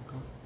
않을까?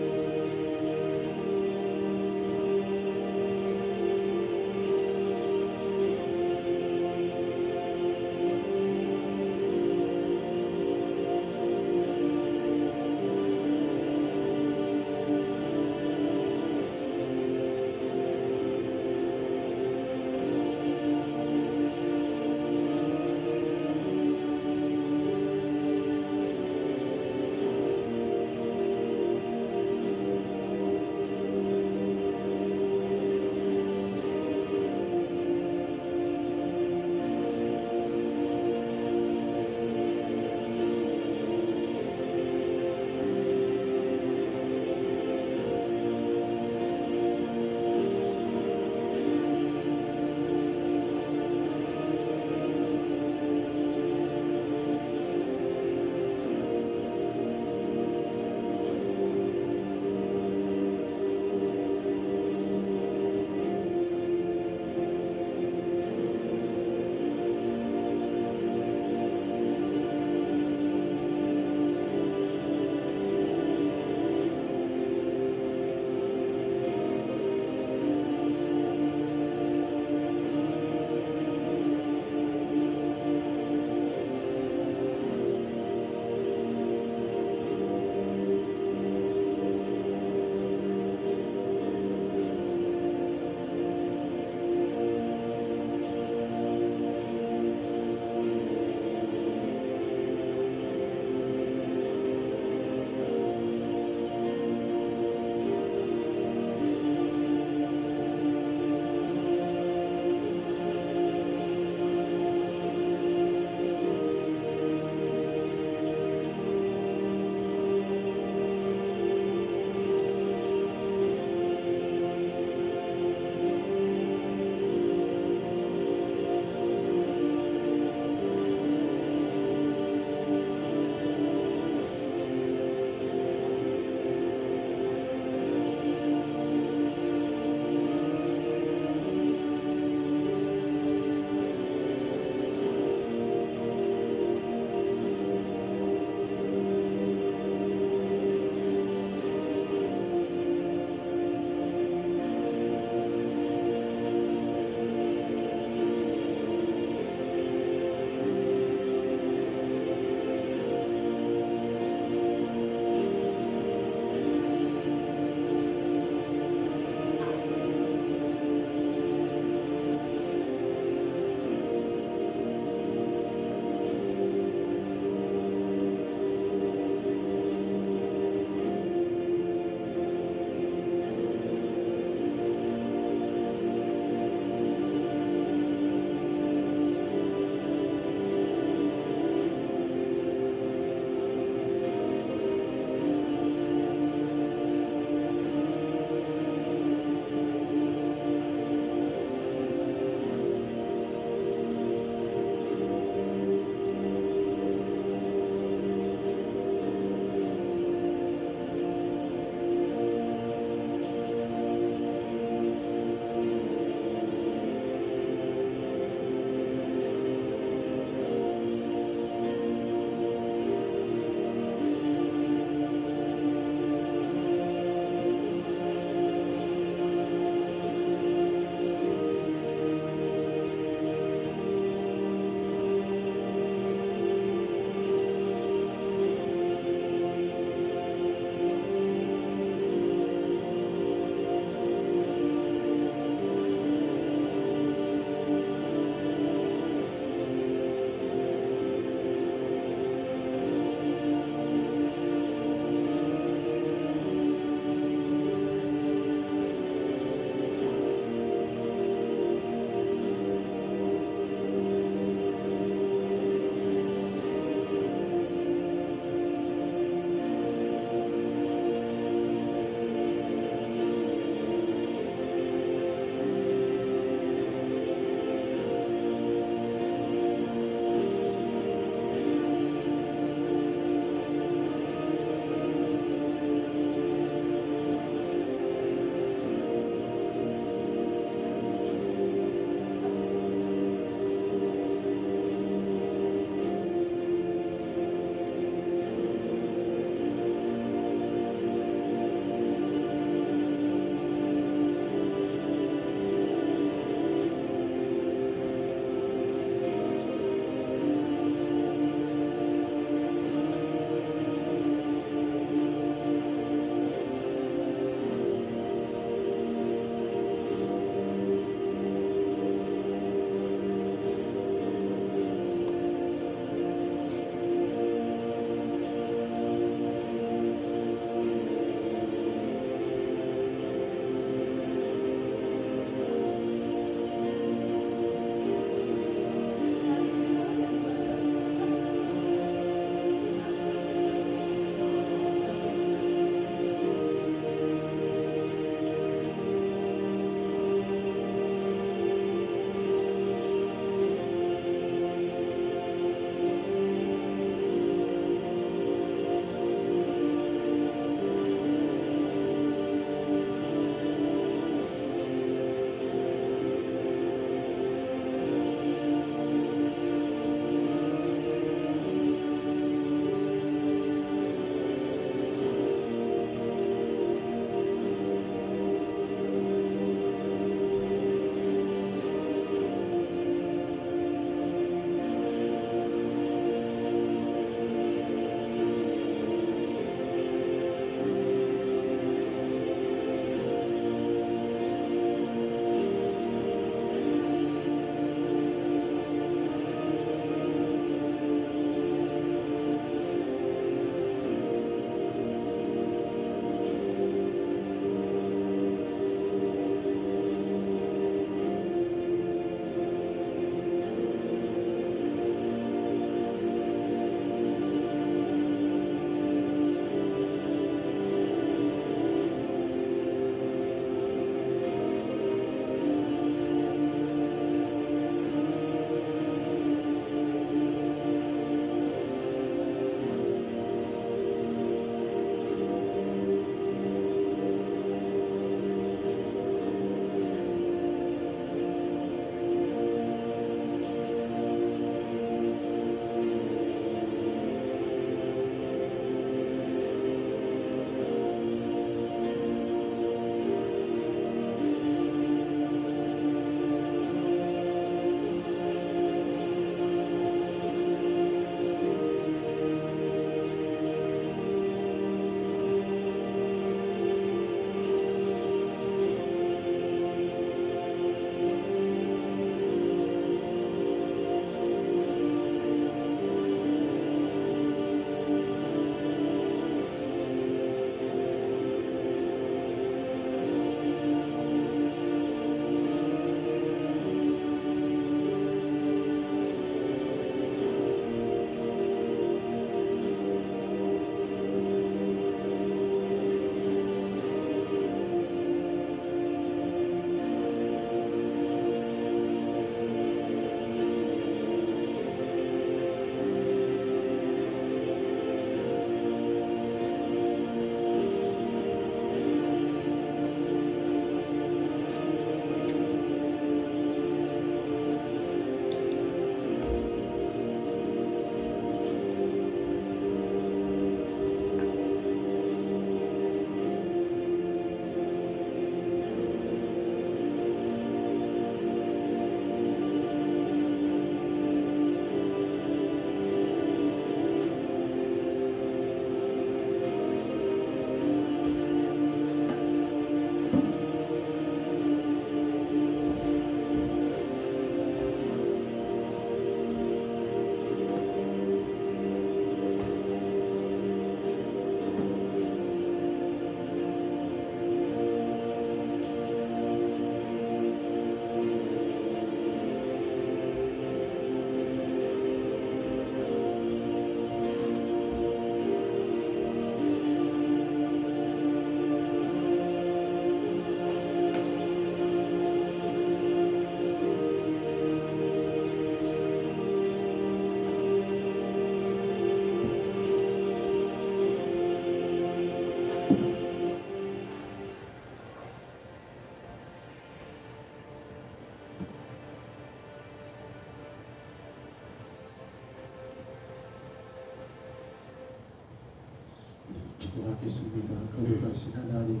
기도하겠습니다. 거룩하신 하나님,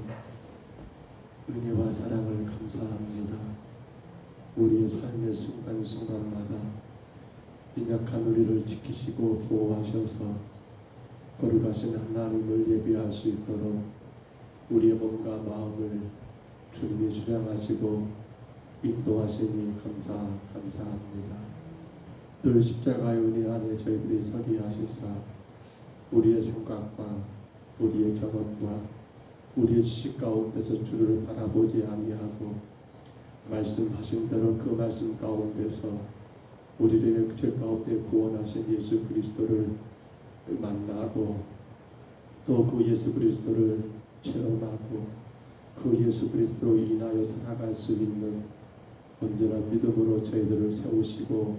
은혜와 사랑을 감사합니다. 우리의 삶의 순간순간마다 빈약한 우리를 지키시고 보호하셔서 거룩하신 하나님을 예배할 수 있도록 우리의 몸과 마음을 주님이 주장하시고 인도하시니 감사합니다. 늘 십자가의 은혜 안에 저희들이 서게 하시사 우리의 생각과 우리의 경험과 우리의 지식 가운데서 주를 바라보지 아니하고 말씀하신 대로 그 말씀 가운데서 우리를 죄 가운데 구원하신 예수 그리스도를 만나고 또 그 예수 그리스도를 체험하고 그 예수 그리스도로 인하여 살아갈 수 있는 온전한 믿음으로 저희들을 세우시고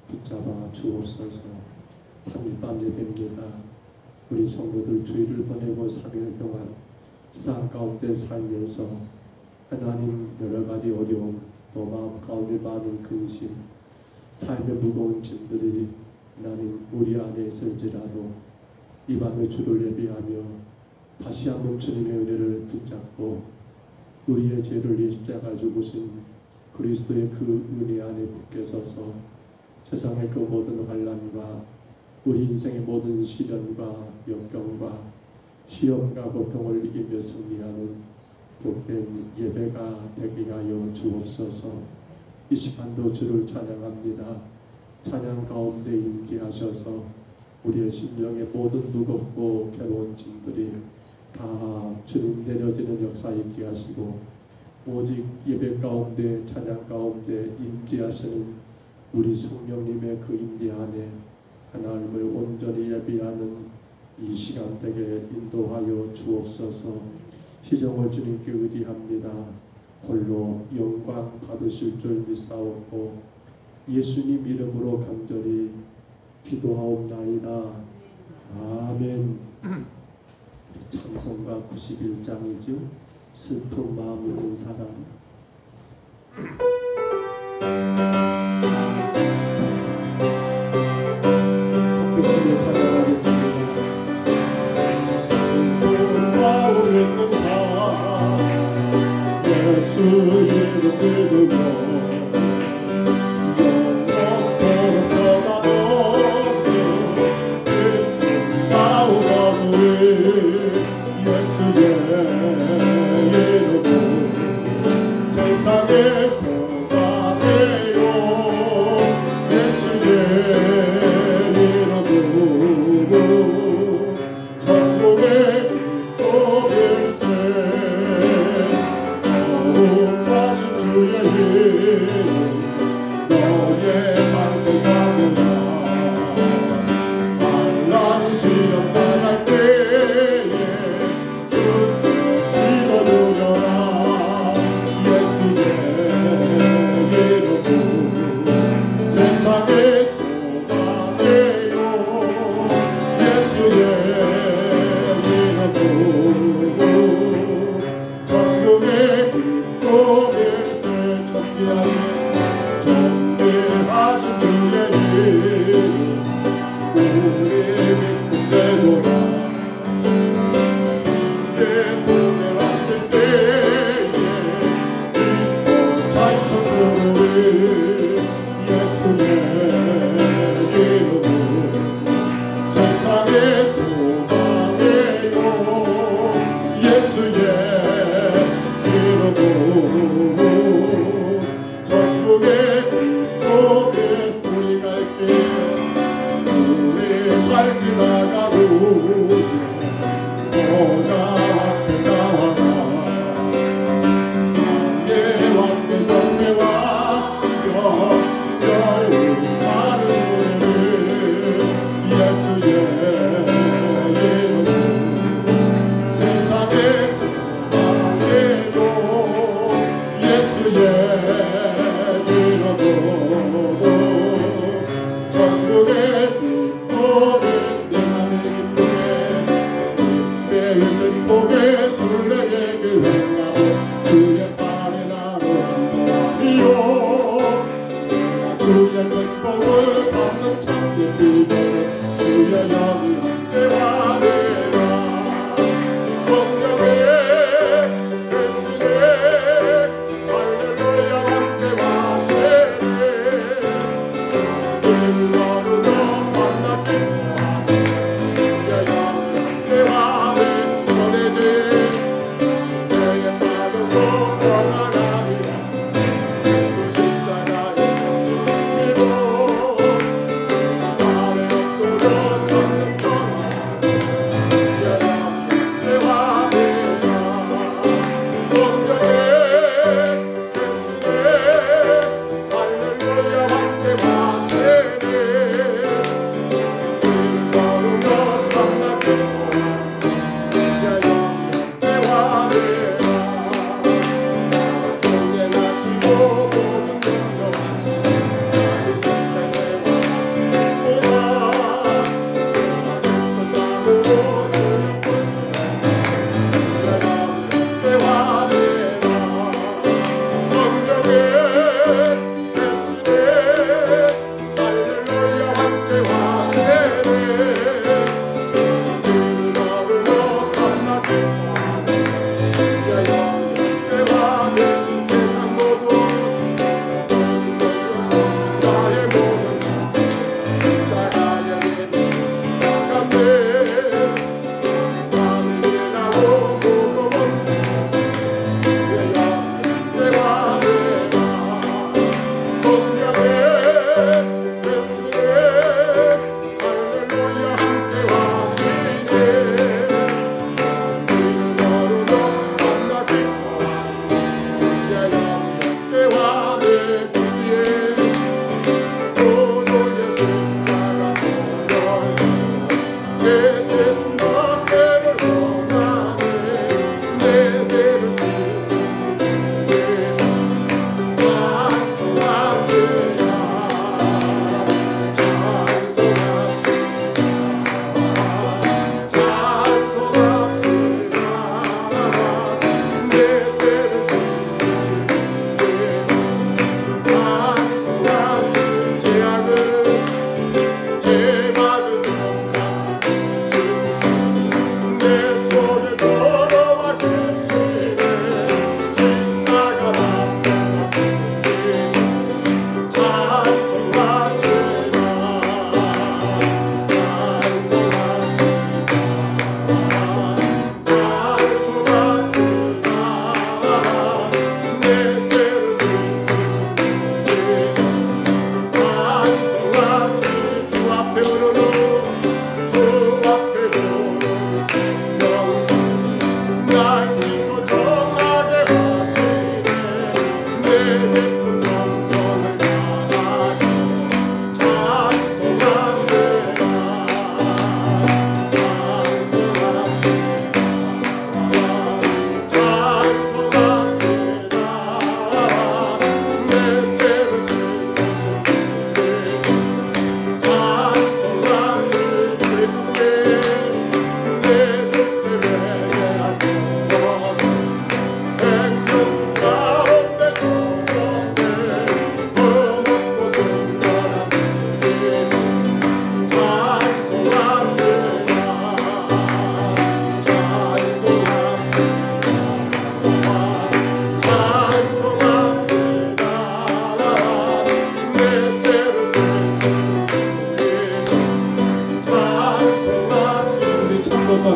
붙잡아 주옵소서. 3일 밤 예배입니다. 우리 성도들 주일을 보내고 3일 동안 세상 가운데 살면서 하나님 여러 가지 어려움 또 마음 가운데 많은 근심 삶의 무거운 짐들이 하나님 우리 안에 있을지라도 이 밤에 주를 예배하며 다시 한번 주님의 은혜를 붙잡고 우리의 죄를 십자가 죽으신 그리스도의 그 은혜 안에 굳게 서서 세상의 그 모든 환난과 우리 인생의 모든 시련과 역경과 시험과 고통을 이기며 승리하는 복된 예배가 되게 하여 주옵소서. 이 시간도 주를 찬양합니다. 찬양 가운데 임재하셔서 우리의 심령의 모든 무겁고 괴로운 짐들이 다 주님 내려지는 역사 있게 하시고 오직 예배 가운데 찬양 가운데 임재하시는 우리 성령님의 그 임재 안에 하나님을 온전히 예배하는 이 시간 되게 인도하여 주옵소서. 시종을 주님께 의지합니다. 홀로 영광 받으실 줄 믿사옵고 예수님 이름으로 간절히 기도하옵나이다. 아멘. 찬송가 91장이죠. 슬픈 마음 있는 사람. 성벽집을 찬양하겠습니다. 슬픈 마음 있는 사람 예수 이름 믿으며 주여 여기 함께 와내라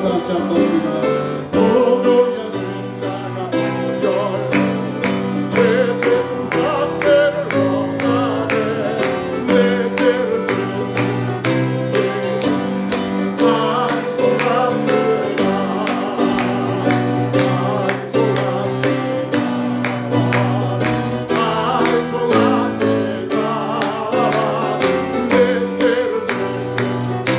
다시 한번 우리가 구주의 십자가 오열 죄세상 박해를 원하네 내 죄를 지으시니 찬송합시다 내 죄를 지으시니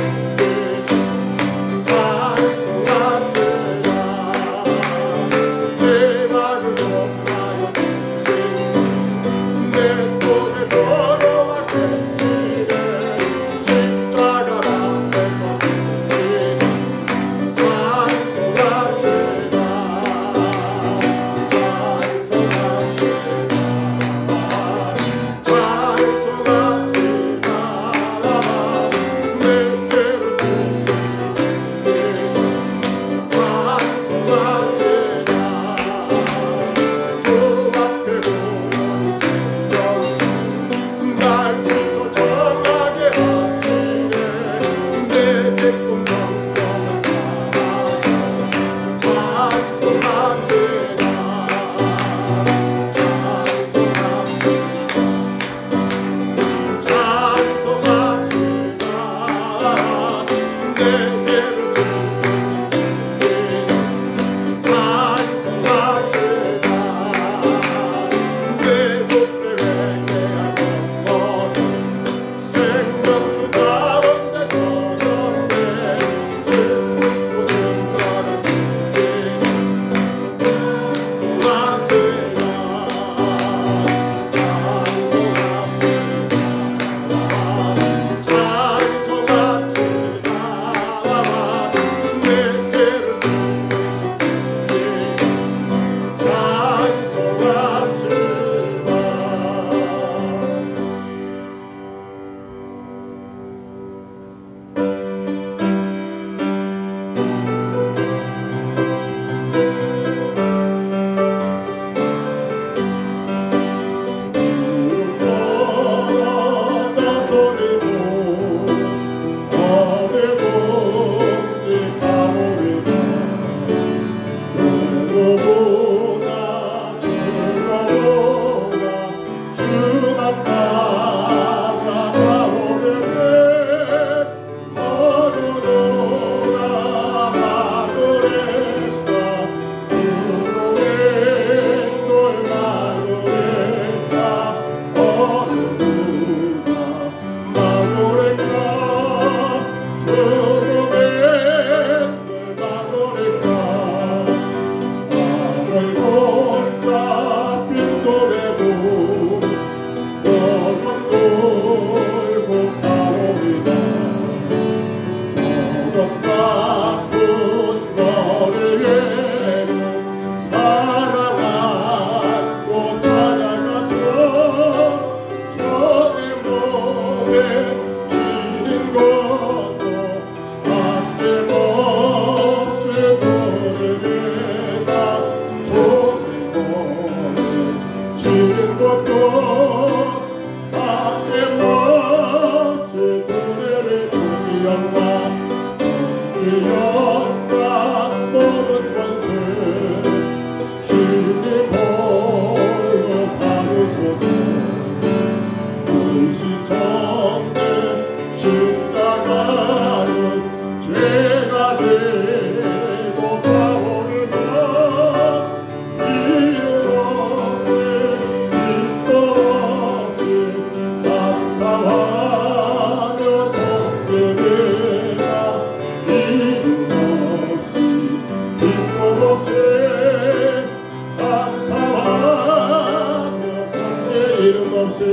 없이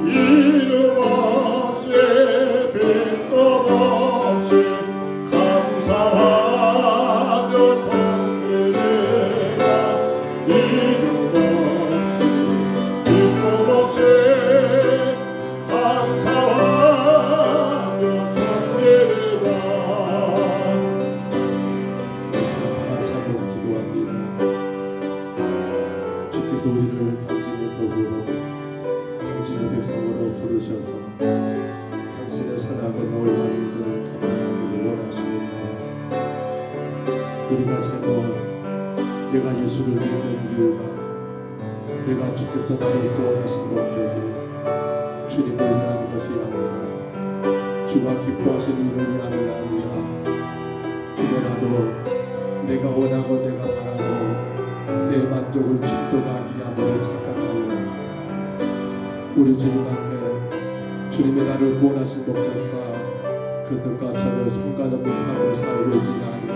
이름 없이 빈도 없이 감사하며 섬기리라. 이름 없이 빈도 없이 감사하며 섬기리라. 다시 한번 기도합니다. 주께서 우리를 당신의 덕으로 당신의 백성으로 부르셔서 당신의 선하고 놀라운 일을 감당하기를 원하십니다. 우리가 잘못 내가 예수를 믿는 이유가 내가 주께서 나를 구원하신 목적이 주님을 위한 것이 아니라 주가 기뻐하신 일을 위함이 아니라 그거라도 내가 원하고 내가 바라고 내 만족을 충족하기 위함으로 착각하여 우리 주님 앞에 주님의 나를 구원하신 목적과 그 뜻과 전혀 상관없는 삶을 살고 있지 아니하니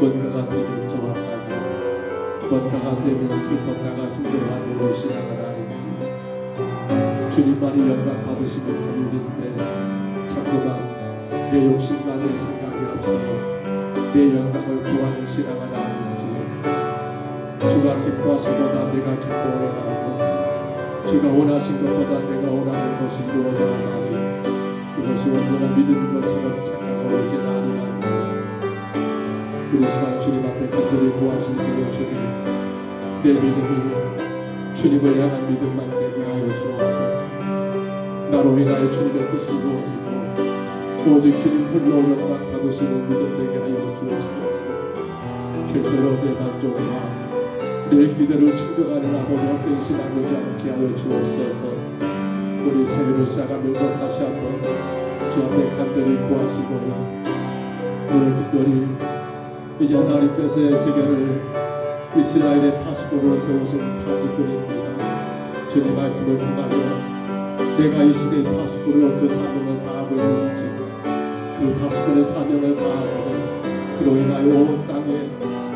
뭔가가 되면 정확하게 뭔가가 되면 슬펐다가 힘들어하는 우리 신앙은 아닌지 주님만이 영광 받으시는 터일인데 자꾸만 내 욕심과 내 생각이 앞서고 내 영광을 구하는 신앙은 아닌지 주가 기뻐하시보다 내가 기뻐하고 주가 원하신 것보다 내가 원하는 것이 이루어져가니 그것이 언제나 믿는 것처럼 착각하고 있지 아니하니 우리 시간 주님 앞에 간절히 구하시는 주님 내 믿음이 주님을 향한 믿음만 되게 하여 주옵소서. 나로 인하여 주님의 뜻이 이루어지고 모두 주님 홀로 영광 받으시는 믿음 되게 하여 주옵소서. 절대로 내 만족과 내 기대를 충족하는 아무리 헛된 신앙 되지 않게 하여 주옵소서. 우리 사회를 시작하면서 다시 한번 주 앞에 간절히 구하시고 오늘 특별히 이제 하나님께서의 세계를 이스라엘의 파수꾼으로 세우신 파수꾼입니다. 주님 말씀을 통하여 내가 이 시대의 파수꾼으로 그 사명을 다하고 있는지 그 파수꾼의 사명을 다하거든 그로 인하여 온 땅에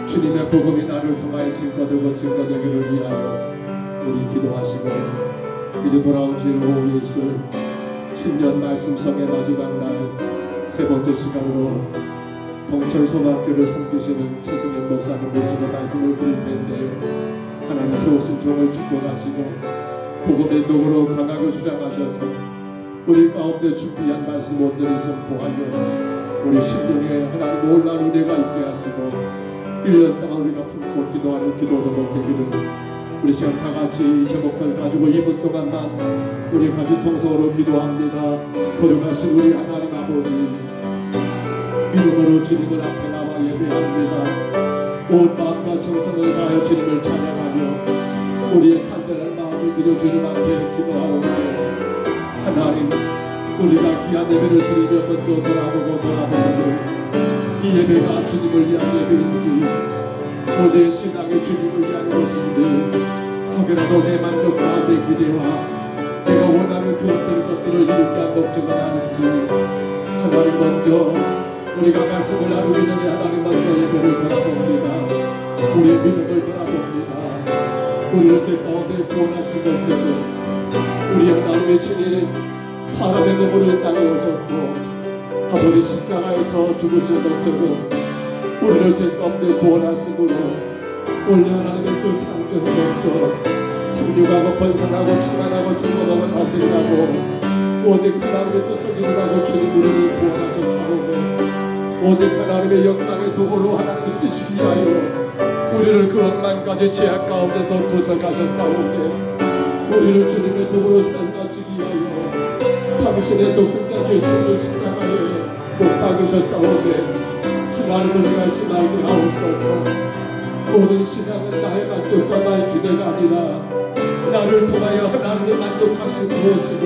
주님의 복음이 나를 통하여 증거되고 증거되기를 위하여 우리 기도하시고 이제 돌아온 제5일 있을 10년 말씀성의 마지막 날 세 번째 시간으로 동철 소망교를 섬기시는 최승현 목사님 모시고 말씀을 드릴 텐데요. 하나님 세우신 종을 축복하시고 복음의 도구로 강하게 주장하셔서 우리 가운데 준비한 말씀 온전히 선포하여 우리 심령에 하나님 놀라운 은혜가 있게 하시고 1년 동안 우리가 품고 기도하는 기도 제목 되기를 우리 시간 다같이 이 제목들 가지고 2분 동안만 우리 가지 통성으로 기도합니다. 거룩하신 우리 하나님 아버지 믿음으로 주님을 앞에 나와 예배합니다. 온 마음과 정성을 다하여 주님을 찬양하며 우리의 간절한 마음을 드려 주님 앞에 기도하오니 하나님 우리가 귀한 예배를 드리며 먼저 돌아보고 이 예배가 주님을 위한 예배인지 오직 신앙의 주님을 위한 것인지 혹여라도 내 만족과 내 기대와 내가 원하는 그 어떤 것들을 이루기 위한 목적은 아닌지 하나님 먼저 우리가 말씀을 나누기 전에 하나님 먼저 예배를 돌아봅니다. 우리의 믿음을 돌아봅니다. 우리를 제 가운데 구원하신 목적은 우리 하나님의 친히 사람의 몸으로 땅에 오셨고 아버지 십자가에서 죽으신 목적은 우리를 제 가운데 구원하심으로 원래 하나님의 그 창조의 목적 생육하고 번성하고 충만하고 증거하고 다스리라고 오직 하나님의 뜻을 이루라고 주님 우리를 구원하셨사오며 오직 하나님의 영광의 도구로 하나님 쓰시기 위하여 우리를 그 억만까지 죄악 가운데서 구속하셨사오며 우리를 주님의 도구로 사용하시기 위하여 당신의 독생자 예수를 십자가에 못 박으셨사오며 하나님을 알지 말게 하옵소서. 모든 신앙은 나의 만족과 나의 기대가 아니라 나를 통하여 하나님의 만족하신 무엇이고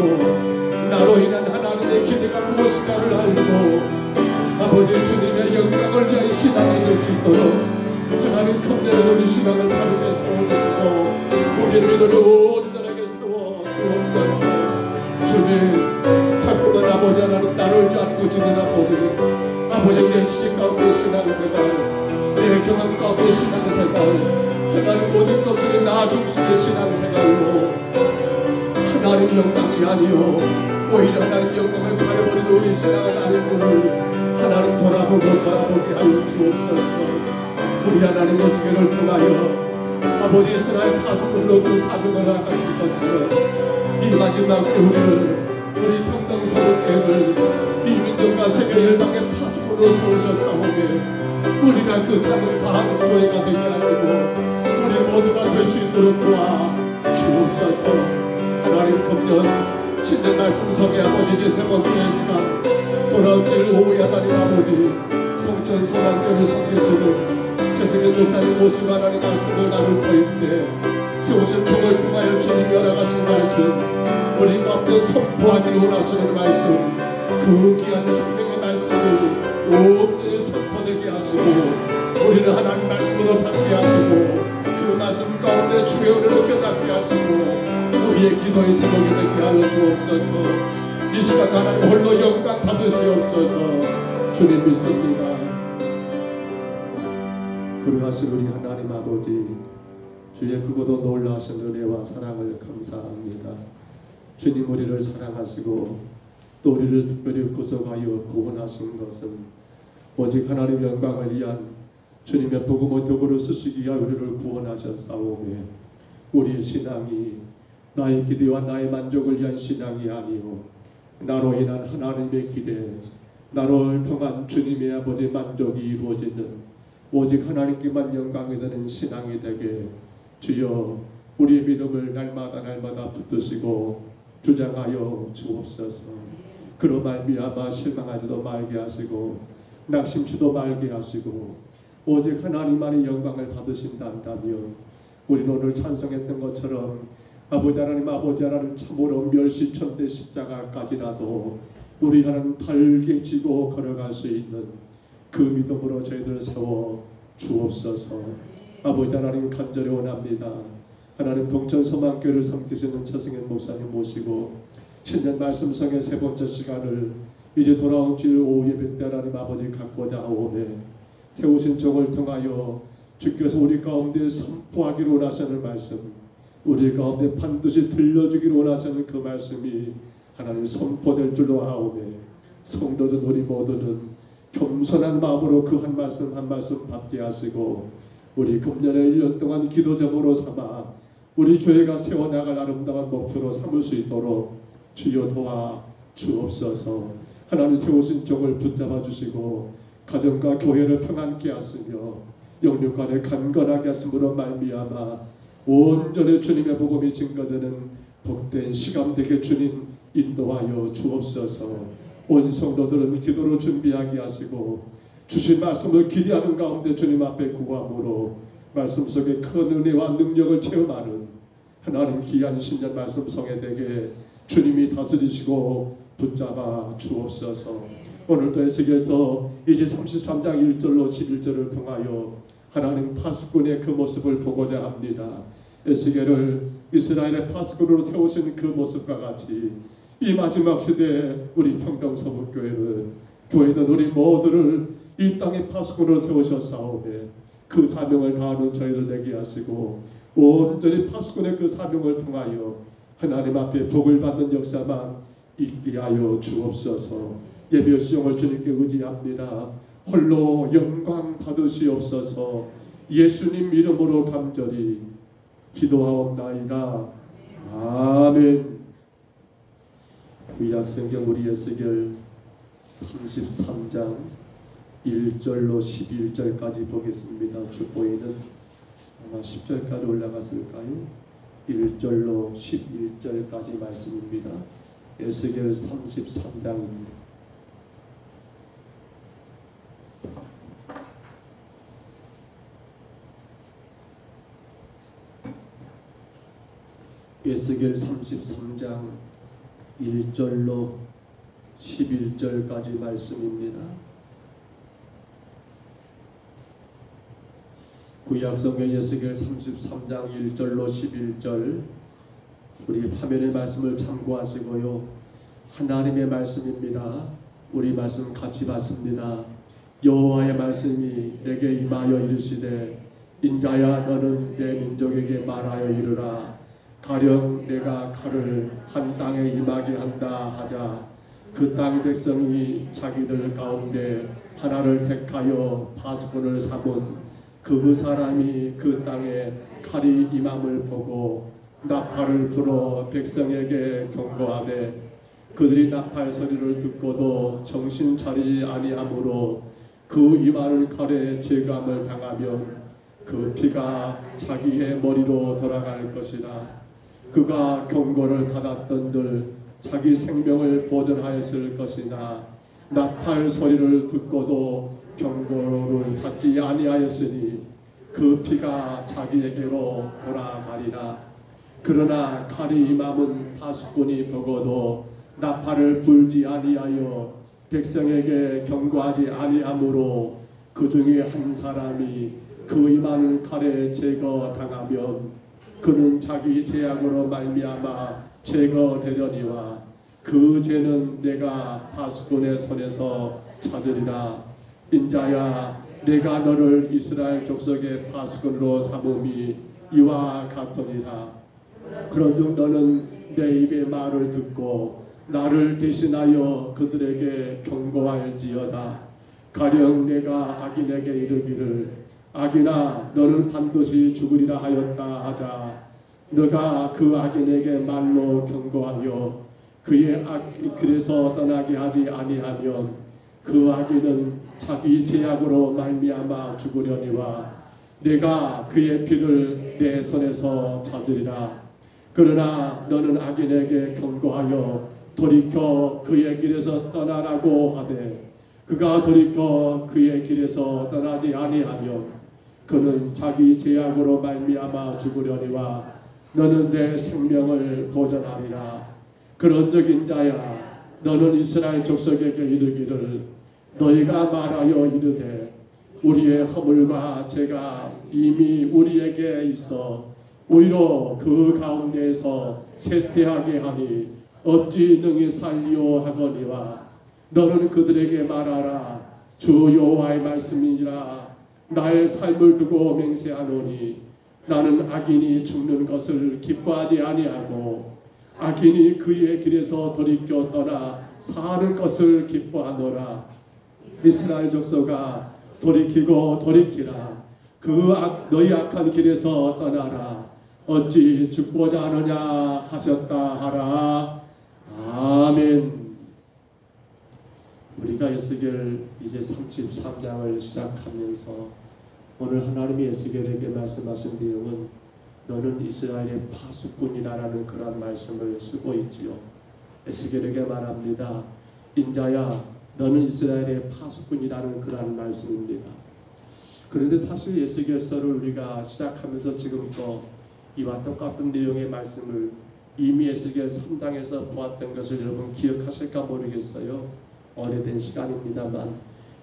나로 인한 하나님의 기대가 무엇인가를 알고 아버지 주님의 영광을 위한 신앙이 될 수 있도록 하나님 컴내는 우리 신앙을 바르게 세워주시고 우리의 믿음을 온전하게 세워주옵소서. 주님 자꾸만 아버지 하나님 나를 위한 것이나 보니 아버지 내 지식 가운데 신앙생활 내 경험 가운데 신앙생활 하나님 모든 것들이 나 나 중심의 신앙생활로 하나님 영광이 아니요 오히려 하나님 영광을 가려버린 우리 신앙은 아닌 줄을 하나님 돌아보게 하여 주옵소서. 우리 하나님의 세계를 통하여 아버지 이스라엘 파수꾼으로 그 사명을 아까진 것처럼 이 마지막 때 우리 평등서울교회를 이 민족과 세계 열방의 파수꾼으로 세우셨사오니 우리가 그 사명 다하는 교회가 되게 하시고 우리 모두가 될 수 있도록 도와 주옵소서. 하나님 금년 신년 말씀 성의 아버지 이제 세 번째 시간 돌아올 질 오후에 하나님 아버지 동천 소망교를 섬기시는 최승현 목사님 모시고 하나님 말씀을 나눌 터인데 세우신 종을 통하여 주님이 열어가신 말씀 우리 가운데 선포하기를 원하시는 말씀 그 귀한 생명의 말씀을 온전히 선포되게 하시고 우리는 하나님 말씀으로 닿게 하시고 그 말씀 가운데 주의 은혜를 깨닫게 하시고 우리의 기도의 제목이 되게 하여 주옵소서. 이 시간 하나님 홀로 영광 받으시옵소서. 주님 믿습니다. 그러하신 우리 하나님 아버지 주의 크고도 놀라신 은혜와 사랑을 감사합니다. 주님 우리를 사랑하시고 또 우리를 특별히 구속하여 구원하신 것은 오직 하나님 영광을 위한 주님의 복음의 도구로 쓰시기 위하여 우리를 구원하셨사오매 우리의 신앙이 나의 기대와 나의 만족을 위한 신앙이 아니요 나로 인한 하나님의 기대 나를 통한 주님의 아버지 만족이 이루어지는 오직 하나님께만 영광이 되는 신앙이 되게 주여 우리의 믿음을 날마다 붙드시고 주장하여 주옵소서. 그로 말미암아 실망하지도 말게 하시고 낙심치도 말게 하시고 오직 하나님만의 영광을 받으신다면 우리는 오늘 찬송했던 것처럼 아버지 하나님 참으로 멸시천대 십자가까지라도 우리 하나님 달게 지고 걸어갈 수 있는 그 믿음으로 저희들을 세워 주옵소서. 아버지 하나님 간절히 원합니다. 하나님 동천소망교회를 섬기시는 최승현 목사님 모시고 신년 말씀성의 세 번째 시간을 이제 돌아온 질 오후 예배 때 하나님 아버지 갖고자 오매 세우신 종을 통하여 주께서 우리 가운데 선포하기로 원하시는 말씀 우리 가운데 반드시 들려주기로 원하시는 그 말씀이 하나님 선포될 줄로 아오매 성도들 우리 모두는 겸손한 마음으로 그 한 말씀 한 말씀 받게 하시고 우리 금년의 1년 동안 기도 제목으로 삼아 우리 교회가 세워나갈 아름다운 목표로 삼을 수 있도록 주여 도와 주옵소서. 하나님 세우신 종을 붙잡아 주시고 가정과 교회를 평안케 하시며 영육간에 강건하게 하심으로 말미암아 온전히 주님의 복음이 증거되는 복된 시간 되게 주님 인도하여 주옵소서. 온 성도들은 기도로 준비하게 하시고 주신 말씀을 기대하는 가운데 주님 앞에 구함으로 말씀 속에 큰 은혜와 능력을 체험하는 하나님 귀한 신년 말씀 성회되게 주님이 다스리시고 붙잡아 주옵소서. 오늘도 에스겔서 이제 33장 1절로 11절을 통하여 하나님 파수꾼의 그 모습을 보고자 합니다. 에스겔을 이스라엘의 파수꾼으로 세우신 그 모습과 같이 이 마지막 시대에 우리 평동서북교회를 교회든 우리 모두를 이 땅의 파수꾼으로 세우셨사오매 그 사명을 다하는 저희를 되게 하시고 온전히 파수꾼의 그 사명을 통하여 하나님 앞에 복을 받는 역사만 있게 하여 주옵소서. 예배 수용을 주님께 의지합니다. 홀로 영광 받으시옵소서. 예수님 이름으로 간절히 기도하옵나이다. 아멘. 구약성경 우리 에스겔 33장 1절로 11절까지 보겠습니다. 축보에는 아마 10절까지 올라갔을까요? 1절로 11절까지 말씀입니다. 에스겔 33장입니다. 에스겔 33장 1절로 11절까지 말씀입니다. 구약성경 에스겔 33장 1절로 11절 우리 화면의 말씀을 참고하시고요. 하나님의 말씀입니다. 우리 말씀 같이 받습니다. 여호와의 말씀이 내게 임하여 이르시되 인자야 너는 내 민족에게 말하여 이르라. 가령 내가 칼을 한 땅에 임하게 한다 하자. 그 땅 백성이 자기들 가운데 하나를 택하여 파수꾼을 삼은 그 사람이 그 땅에 칼이 임함을 보고 나팔을 불어 백성에게 경고하되 그들이 나팔 소리를 듣고도 정신 차리지 아니하므로 그 임하는 칼에 죄감을 당하면 그 피가 자기의 머리로 돌아갈 것이라. 그가 경고를 받았던들 자기 생명을 보존하였을 것이나 나팔 소리를 듣고도 경고를 받지 아니하였으니 그 피가 자기에게로 돌아가리라. 그러나 칼이 임함은 파수꾼이 보고도 나팔을 불지 아니하여 백성에게 경고하지 아니하므로 그 중에 한 사람이 그 임하는 칼에 제거당하면 그는 자기 죄악으로 말미암아 제거되려니와 그 죄는 내가 파수꾼의 손에서 찾으리라. 인자야 내가 너를 이스라엘 족속의 파수꾼으로 삼음이 이와 같으니라. 그런즉 너는 내 입의 말을 듣고 나를 대신하여 그들에게 경고할지어다. 가령 내가 악인에게 이르기를 악인아 너는 반드시 죽으리라 하였다 하자. 너가 그 악인에게 말로 경고하여 그의 악길에서 떠나게 하지 아니하면 그 악인은 자기 죄악으로 말미암아 죽으려니와 내가 그의 피를 내 손에서 찾으리라. 그러나 너는 악인에게 경고하여 돌이켜 그의 길에서 떠나라고 하되 그가 돌이켜 그의 길에서 떠나지 아니하면 그는 자기 죄악으로 말미암아 죽으려니와 너는 내 생명을 보존하리라. 그런즉 인자야 너는 이스라엘 족속에게 이르기를 너희가 말하여 이르되 우리의 허물과 죄가 이미 우리에게 있어 우리로 그 가운데에서 쇠퇴하게 하니 어찌 능히 살리오 하거니와 너는 그들에게 말하라. 주 여호와의 말씀이니라. 나의 삶을 두고 맹세하노니 나는 악인이 죽는 것을 기뻐하지 아니하고 악인이 그의 길에서 돌이켜 떠나 사는 것을 기뻐하노라. 이스라엘 족속아 돌이키고 돌이키라. 너희 악한 길에서 떠나라. 어찌 죽고자 하느냐 하셨다 하라. 아멘. 우리가 에스겔 이제 33장을 시작하면서 오늘 하나님이 에스겔에게 말씀하신 내용은 너는 이스라엘의 파수꾼이라는 그런 말씀을 쓰고 있지요. 에스겔에게 말합니다. 인자야 너는 이스라엘의 파수꾼이라는 그런 말씀입니다. 그런데 사실 에스겔서를 우리가 시작하면서 지금부터 이와 똑같은 내용의 말씀을 이미 에스겔 3장에서 보았던 것을 여러분 기억하실까 모르겠어요. 오래된 시간입니다만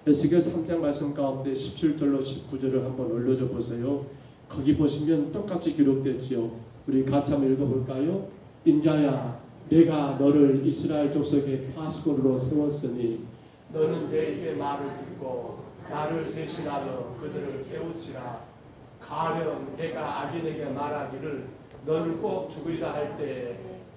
에스겔 3장 말씀 가운데 17절로 19절을 한번 올려줘 보세요. 거기 보시면 똑같이 기록됐지요. 우리 같이 한번 읽어볼까요? 인자야 내가 너를 이스라엘 족속의 파수꾼으로 세웠으니 너는 내 입의 말을 듣고 나를 대신하여 그들을 깨우치라. 가령 내가 악인에게 말하기를 너는 꼭 죽으리라 할 때에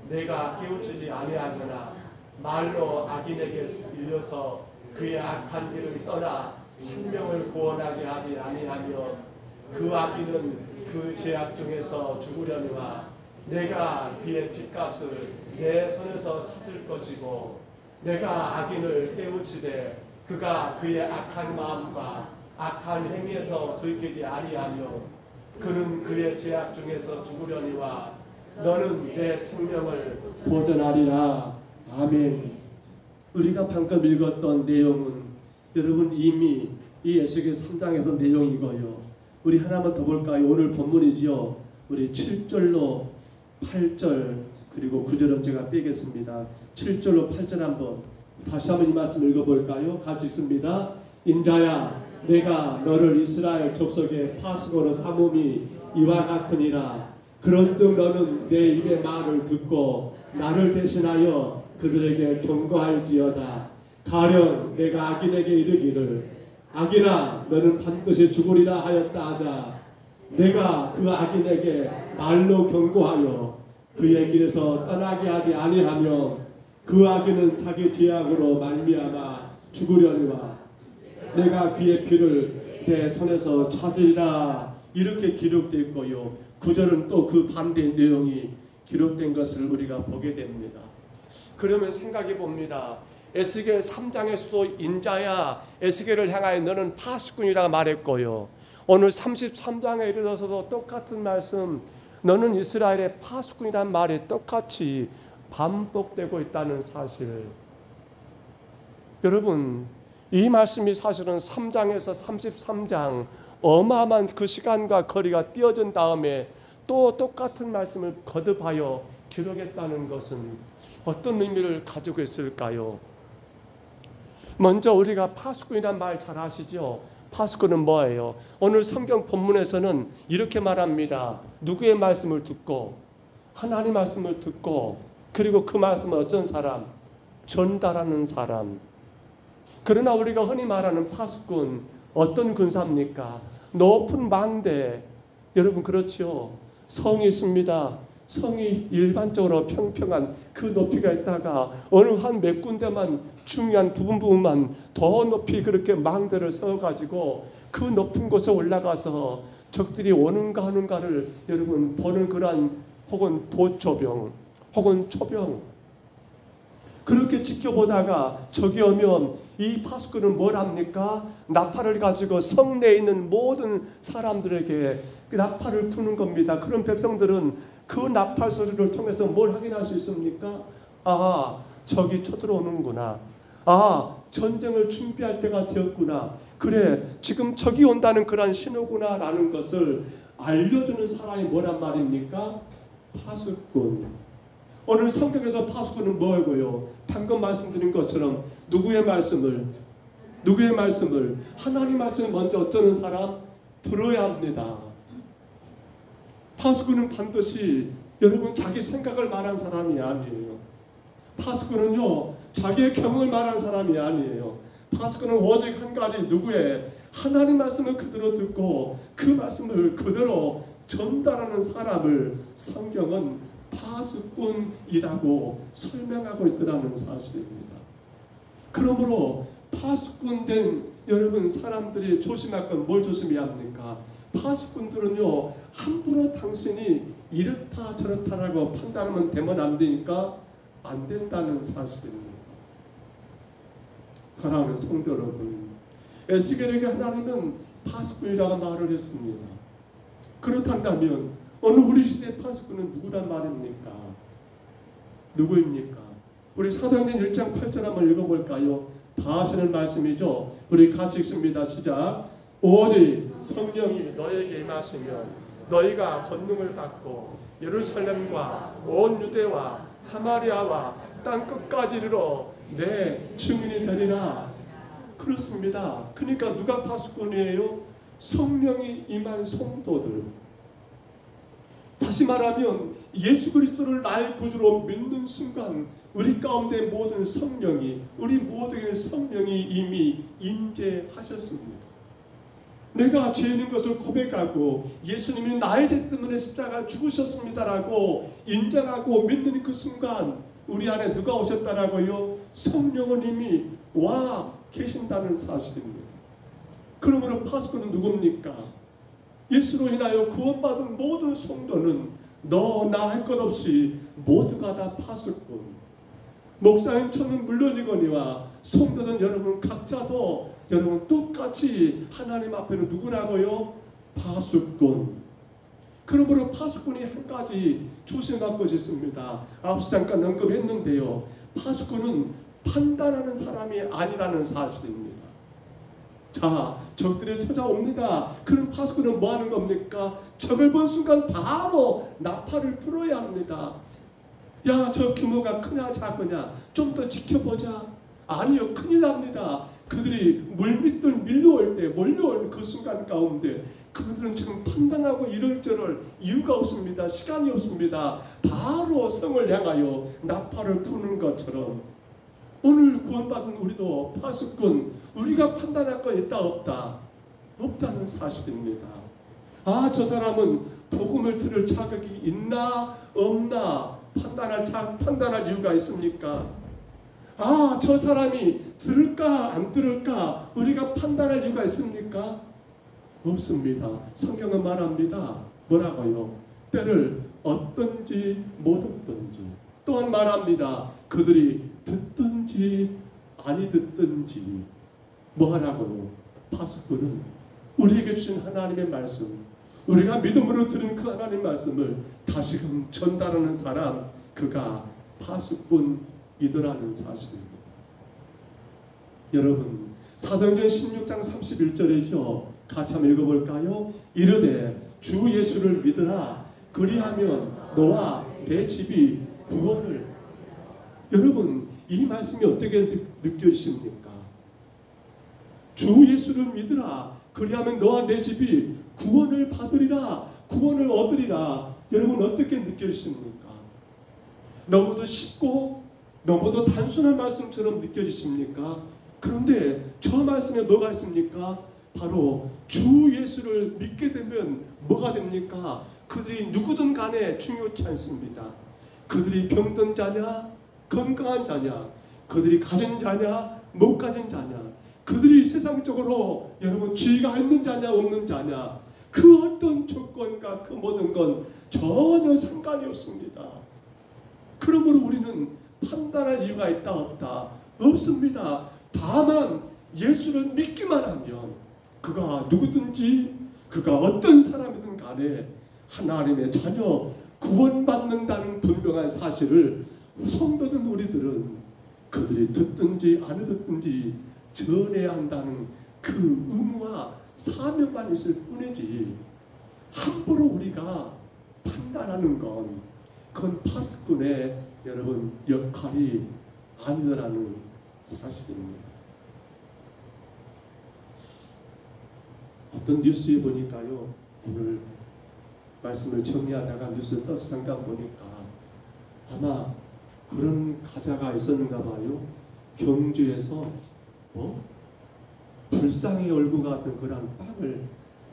내가 깨우치지 아니하거나 말로 악인에게 일려서 그의 악한 길을 떠나 생명을 구원하게 하지 아니하며 그 악인은 그 죄악 중에서 죽으려니와 내가 그의 핏값을 내 손에서 찾을 것이고 내가 악인을 깨우치되 그가 그의 악한 마음과 악한 행위에서 돌이키지 아니하며 그는 그의 죄악 중에서 죽으려니와 너는 내 생명을 보존하리라. 아멘. 우리가 방금 읽었던 내용은 여러분 이미 이 에스겔 3장에서 내용이고요. 우리 하나만 더 볼까요? 오늘 본문이지요. 우리 7절로 8절 그리고 9절은 제가 빼겠습니다. 7절로 8절 한번 다시 한번 이 말씀 읽어볼까요? 같이 읽습니다. 인자야 내가 너를 이스라엘 족속의 파수꾼으로 삼음이 이와 같으니라. 그런즉 너는 내 입의 말을 듣고 나를 대신하여 그들에게 경고할지어다. 가령 내가 악인에게 이르기를 악인아 너는 반드시 죽으리라 하였다 하자. 내가 그 악인에게 말로 경고하여 그의 길에서 떠나게 하지 아니하며 그 악인은 자기 죄악으로 말미암아 죽으려니와 내가 그의 피를 내 손에서 찾으리라 이렇게 기록되어 있고요. 9절은 또 그 반대 내용이 기록된 것을 우리가 보게 됩니다. 그러면 생각해 봅니다. 에스겔 3장에서도 인자야 에스겔을 향하여 너는 파수꾼이라고 말했고요. 오늘 33장에 이르러서도 똑같은 말씀 너는 이스라엘의 파수꾼이란 말이 똑같이 반복되고 있다는 사실. 여러분 이 말씀이 사실은 3장에서 33장 어마어마한 그 시간과 거리가 띄어진 다음에 또 똑같은 말씀을 거듭하여 기록했다는 것은 어떤 의미를 가지고 있을까요? 먼저 우리가 파수꾼이란 말 잘 아시죠? 파수꾼은 뭐예요? 오늘 성경 본문에서는 이렇게 말합니다. 누구의 말씀을 듣고 하나님 말씀을 듣고 그리고 그 말씀을 어떤 사람? 전달하는 사람. 그러나 우리가 흔히 말하는 파수꾼 어떤 군사입니까? 높은 망대. 여러분 그렇지요? 성이 있습니다. 성이 일반적으로 평평한 그 높이가 있다가 어느 한 몇 군데만 중요한 부분만 더 높이 그렇게 망대를 세워가지고 그 높은 곳에 올라가서 적들이 오는가 하는가를 여러분 보는 그러한 혹은 보초병 혹은 초병 그렇게 지켜보다가 적이 오면 이 파수꾼은 뭘 합니까? 나팔을 가지고 성 내에 있는 모든 사람들에게 그 나팔을 푸는 겁니다. 그런 백성들은 그 나팔 소리를 통해서 뭘 확인할 수 있습니까? 아, 적이 쳐들어오는구나. 아, 전쟁을 준비할 때가 되었구나. 그래, 지금 적이 온다는 그런 신호구나 라는 것을 알려주는 사람이 뭐란 말입니까? 파수꾼. 오늘 성경에서 파수꾼은 뭐고요? 방금 말씀드린 것처럼 누구의 말씀을 하나님 말씀을 먼저 어떠는 사람? 들어야 합니다. 파수꾼은 반드시 여러분 자기 생각을 말한 사람이 아니에요. 파수꾼은요 자기의 경험을 말한 사람이 아니에요. 파수꾼은 오직 한 가지 누구의 하나님 말씀을 그대로 듣고 그 말씀을 그대로 전달하는 사람을 성경은 파수꾼이라고 설명하고 있더라는 사실입니다. 그러므로 파수꾼된 여러분 사람들이 조심할 건 뭘 조심해야 합니까? 파수꾼들은요 함부로 당신이 이렇다 저렇다라고 판단하면 되면 안 되니까 안 된다는 사실입니다. 사랑하는 성도 여러분, 에스겔에게 하나님은 파수꾼이라고 말을 했습니다. 그렇다면 오늘 우리 시대의 파수꾼은 누구란 말입니까? 누구입니까? 우리 사도행전 1장 8절 한번 읽어볼까요? 다 하시는 말씀이죠. 우리 같이 읽습니다. 시작. 오직 성령이 너에게 임하시면 너희가 권능을 받고 예루살렘과 온 유대와 사마리아와 땅 끝까지 이르러 내 증인이 되리라. 그렇습니다. 그러니까 누가 파수꾼이에요? 성령이 임한 성도들. 다시 말하면 예수 그리스도를 나의 구주로 믿는 순간 우리 가운데 모든 성령이 우리 모두의 성령이 이미 임재하셨습니다. 내가 죄인인 것을 고백하고 예수님이 나의 죄 때문에 십자가에 죽으셨습니다라고 인정하고 믿는 그 순간 우리 안에 누가 오셨다라고요? 성령은 이미 와 계신다는 사실입니다. 그러므로 파수꾼은 누굽니까? 예수로 인하여 구원받은 모든 성도는 너나 할 것 없이 모두가 다 파수꾼. 목사인 저는 물론이거니와 성도는 여러분 각자도 여러분 똑같이 하나님 앞에는 누구라고요? 파수꾼. 그러므로 파수꾼이 한 가지 조심할 것이 있습니다. 앞서 잠깐 언급했는데요. 파수꾼은 판단하는 사람이 아니라는 사실입니다. 자, 적들이 찾아옵니다. 그럼 파수꾼은 뭐 하는 겁니까? 적을 본 순간 바로 나팔을 불어야 합니다. 야, 저 규모가 크냐 작으냐 좀 더 지켜보자. 아니요, 큰일 납니다. 그들이 물밑을 밀려올 때 몰려올 그 순간 가운데 그들은 지금 판단하고 이럴저럴 이유가 없습니다. 시간이 없습니다. 바로 성을 향하여 나팔을 부는 것처럼 오늘 구원받은 우리도 파수꾼, 우리가 판단할 건 있다 없다? 없다는 사실입니다. 아, 저 사람은 복음을 들을 자격이 있나 없나 판단할 이유가 있습니까? 아, 저 사람이 들을까 안 들을까 우리가 판단할 이유가 있습니까? 없습니다. 성경은 말합니다. 뭐라고요? 때를 얻든지 못 얻든지. 또한 말합니다. 그들이 듣든지 아니 듣든지. 뭐하라고요? 파수꾼은 우리에게 주신 하나님의 말씀, 우리가 믿음으로 들은 그 하나님의 말씀을 다시금 전달하는 사람, 그가 파수꾼이더라는 사실입니다. 여러분, 사도행전 16장 31절이죠. 같이 한번 읽어볼까요? 이르되 주 예수를 믿으라. 그리하면 너와 내 집이 구원을. 여러분, 이 말씀이 어떻게 느껴지십니까? 주 예수를 믿으라. 그리하면 너와 내 집이 구원을 받으리라. 구원을 얻으리라. 여러분, 어떻게 느껴지십니까? 너무도 쉽고 너무도 단순한 말씀처럼 느껴지십니까? 그런데 저 말씀에 뭐가 있습니까? 바로 주 예수를 믿게 되면 뭐가 됩니까? 그들이 누구든 간에 중요치 않습니다. 그들이 병든 자냐 건강한 자냐, 그들이 가진 자냐 못 가진 자냐, 그들이 세상적으로 여러분 지위가 있는 자냐 없는 자냐, 그 어떤 조건과 그 모든 건 전혀 상관이 없습니다. 그러므로 우리는 판단할 이유가 있다 없다 없습니다. 다만 예수를 믿기만 하면 그가 누구든지 그가 어떤 사람이든 간에 하나님의 자녀 구원받는다는 분명한 사실을 성도된 우리들은 그들이 듣든지 안 듣든지 전해야 한다는 그 의무와 사명만 있을 뿐이지, 함부로 우리가 판단하는 건 그건 파수꾼의 여러분 역할이 아니더라는 사실입니다. 어떤 뉴스에 보니까요, 오늘 말씀을 정리하다가 뉴스 떠서 잠깐 보니까 아마 그런 가자가 있었는가 봐요. 경주에서 불상의 얼굴 같은 그런 빵을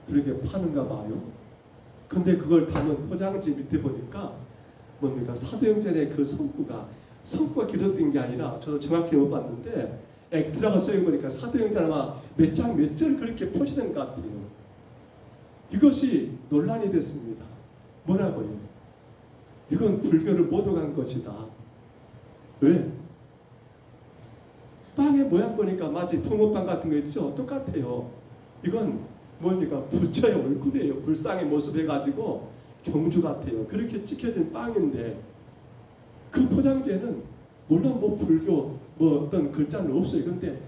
그렇게 파는가 봐요. 근데 그걸 담은 포장지 밑에 보니까 뭡니까? 사도행전의 그 성구가 기록된 게 아니라, 저도 정확히 못 봤는데 액트라고 써있으니까 사도행전 아마 몇 장 몇 절 그렇게 표시된 것 같아요. 이것이 논란이 됐습니다. 뭐라고요? 이건 불교를 못 오간 것이다. 왜? 빵의 모양 보니까 마치 붕어빵 같은 거 있죠? 똑같아요. 이건 뭡니까? 부처의 얼굴이에요. 불상의 모습 해가지고 경주 같아요. 그렇게 찍혀진 빵인데 그 포장지에는 물론 뭐 불교 뭐 어떤 글자는 없어요. 근데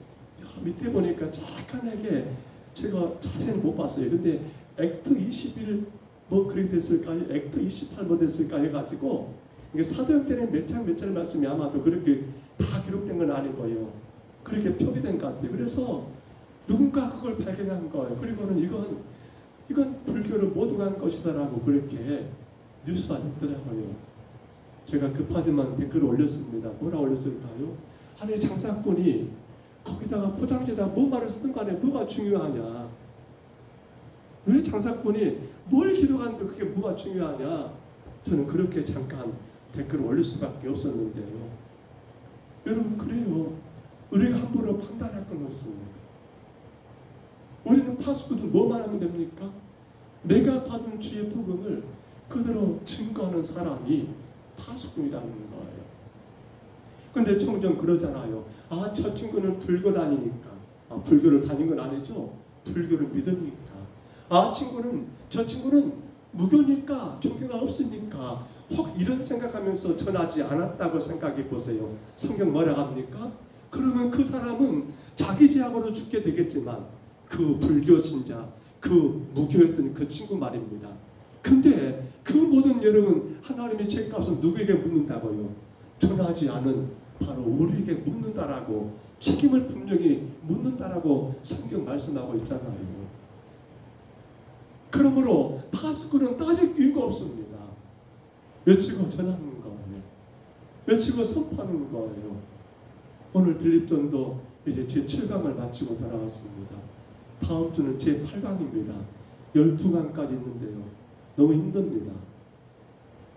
밑에 보니까 약간하게 제가 자세히 못 봤어요. 근데 액트 21 뭐 그렇게 됐을까요? 액트 28 뭐 됐을까 해가지고 이게 사도행전의 몇 장 몇 절 말씀이 아마도 그렇게 다 기록된 건 아닐 거예요. 그렇게 표기된 것 같아요. 그래서 누군가 그걸 발견한 거예요. 그리고는 이건 불교를 못 오간 것이다라고 그렇게 뉴스가 됐더라고요. 제가 급하지만 댓글을 올렸습니다. 뭐라 올렸을까요? 아니, 장사꾼이 거기다가 포장지에다 뭐 말을 쓰든 간에 뭐가 중요하냐? 왜 장사꾼이 뭘 기록하는데 그게 뭐가 중요하냐? 저는 그렇게 잠깐 댓글을 올릴 수밖에 없었는데요. 여러분, 그래요. 우리가 함부로 판단할 건 없습니다. 우리는 파수꾼은 뭐만 하면 됩니까? 내가 받은 주의 복음을 그대로 증거하는 사람이 파수꾼이라는 거예요. 근데 종종 그러잖아요. 아, 저 친구는 불교 다니니까. 아, 불교를 다닌 건 아니죠. 불교를 믿으니까. 아, 저 친구는 무교니까, 종교가 없으니까 혹 이런 생각하면서 전하지 않았다고 생각해 보세요. 성경 뭐라 합니까? 그러면 그 사람은 자기 죄악으로 죽게 되겠지만 그 불교 신자, 그 무교였던 그 친구 말입니다. 근데 그 모든 여러분 하나님의 죄값은 누구에게 묻는다고요? 전하지 않은 바로 우리에게 묻는다라고, 책임을 분명히 묻는다라고 성경 말씀하고 있잖아요. 그러므로 파수꾼은 따질 이유가 없습니다. 외치고 전하는 거예요. 외치고 선포하는 거예요. 오늘 빌립전도 이제 제 7강을 마치고 돌아왔습니다. 다음 주는 제 8강입니다. 12강까지 있는데요. 너무 힘듭니다.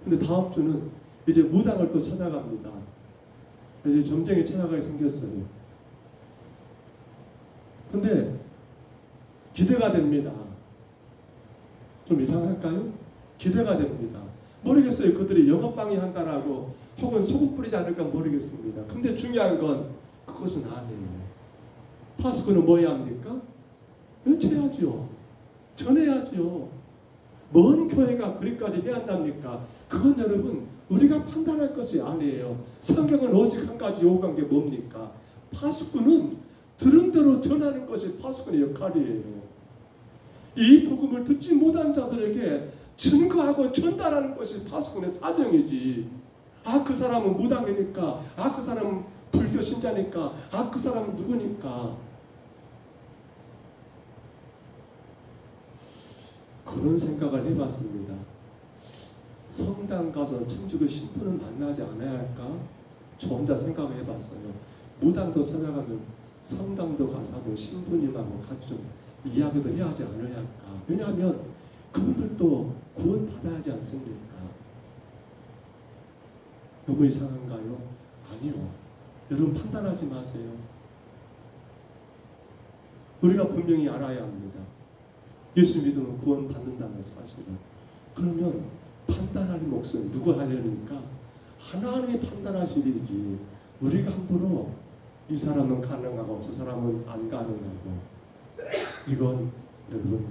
근데 다음 주는 이제 무당을 또 찾아갑니다. 이제 점쟁이 찾아가게 생겼어요. 근데 기대가 됩니다. 좀 이상할까요? 기대가 됩니다. 모르겠어요. 그들이 영업방해 한다라고 혹은 소금 뿌리지 않을까 모르겠습니다. 근데 중요한 건 그것은 아니에요. 파수꾼은 뭐 해야 합니까? 외쳐야지요. 전해야지요. 먼 교회가 그리까지 해야 한답니까? 그건 여러분 우리가 판단할 것이 아니에요. 성경은 오직 한 가지 요구한 게 뭡니까? 파수꾼은 들은 대로 전하는 것이 파수꾼의 역할이에요. 이 복음을 듣지 못한 자들에게 증거하고 전달하는 것이 파수꾼의 사명이지. 아, 그 사람은 무당이니까, 아, 그 사람은 불교 신자니까, 아, 그 사람은 누구니까. 그런 생각을 해봤습니다. 성당 가서 천주교 신부는 만나지 않아야 할까? 저 혼자 생각을 해봤어요. 무당도 찾아가면 성당도 가서 하고 신부님하고 같이 좀 이야기도 해야 하지 않아야 할까? 왜냐하면 그분들도 구원 받아야 하지 않습니까? 너무 이상한가요? 아니요. 여러분 판단하지 마세요. 우리가 분명히 알아야 합니다. 예수 믿으면 구원 받는다는 사실을. 그러면 판단할 몫은 누가 해야 됩니까? 하나님이 판단하실 일이지. 우리가 함부로 이 사람은 가능하고 저 사람은 안 가능하고, 이건 여러분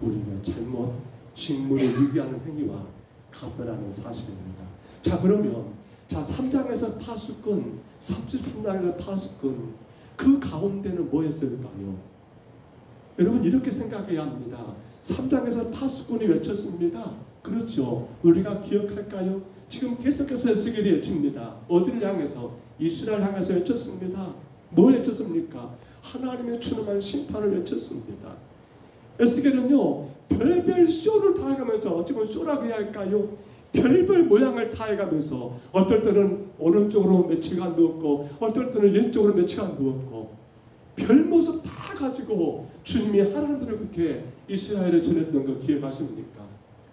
우리가 잘못 직무를 유기하는 행위와 같다라는 사실입니다. 자, 그러면 3장에서 파수꾼, 33장에서 파수꾼, 그 가운데는 뭐였을까요? 여러분 이렇게 생각해야 합니다. 3장에서 파수꾼이 외쳤습니다. 그렇죠. 우리가 기억할까요? 지금 계속해서 에스겔이 외칩니다. 어디를 향해서? 이스라엘 향해서 외쳤습니다. 뭘 외쳤습니까? 하나님의 추노한 심판을 외쳤습니다. 에스겔은요, 별별 쇼를 다 해가면서, 지금 쇼라고 해야 할까요? 별별 모양을 다 해가면서 어떨 때는 오른쪽으로 며칠가 누웠고 어떨 때는 왼쪽으로 며칠가 누웠고 별 모습 다 가지고 주님이 하나님으로 그렇게 이스라엘에 전했던 거 기억하십니까?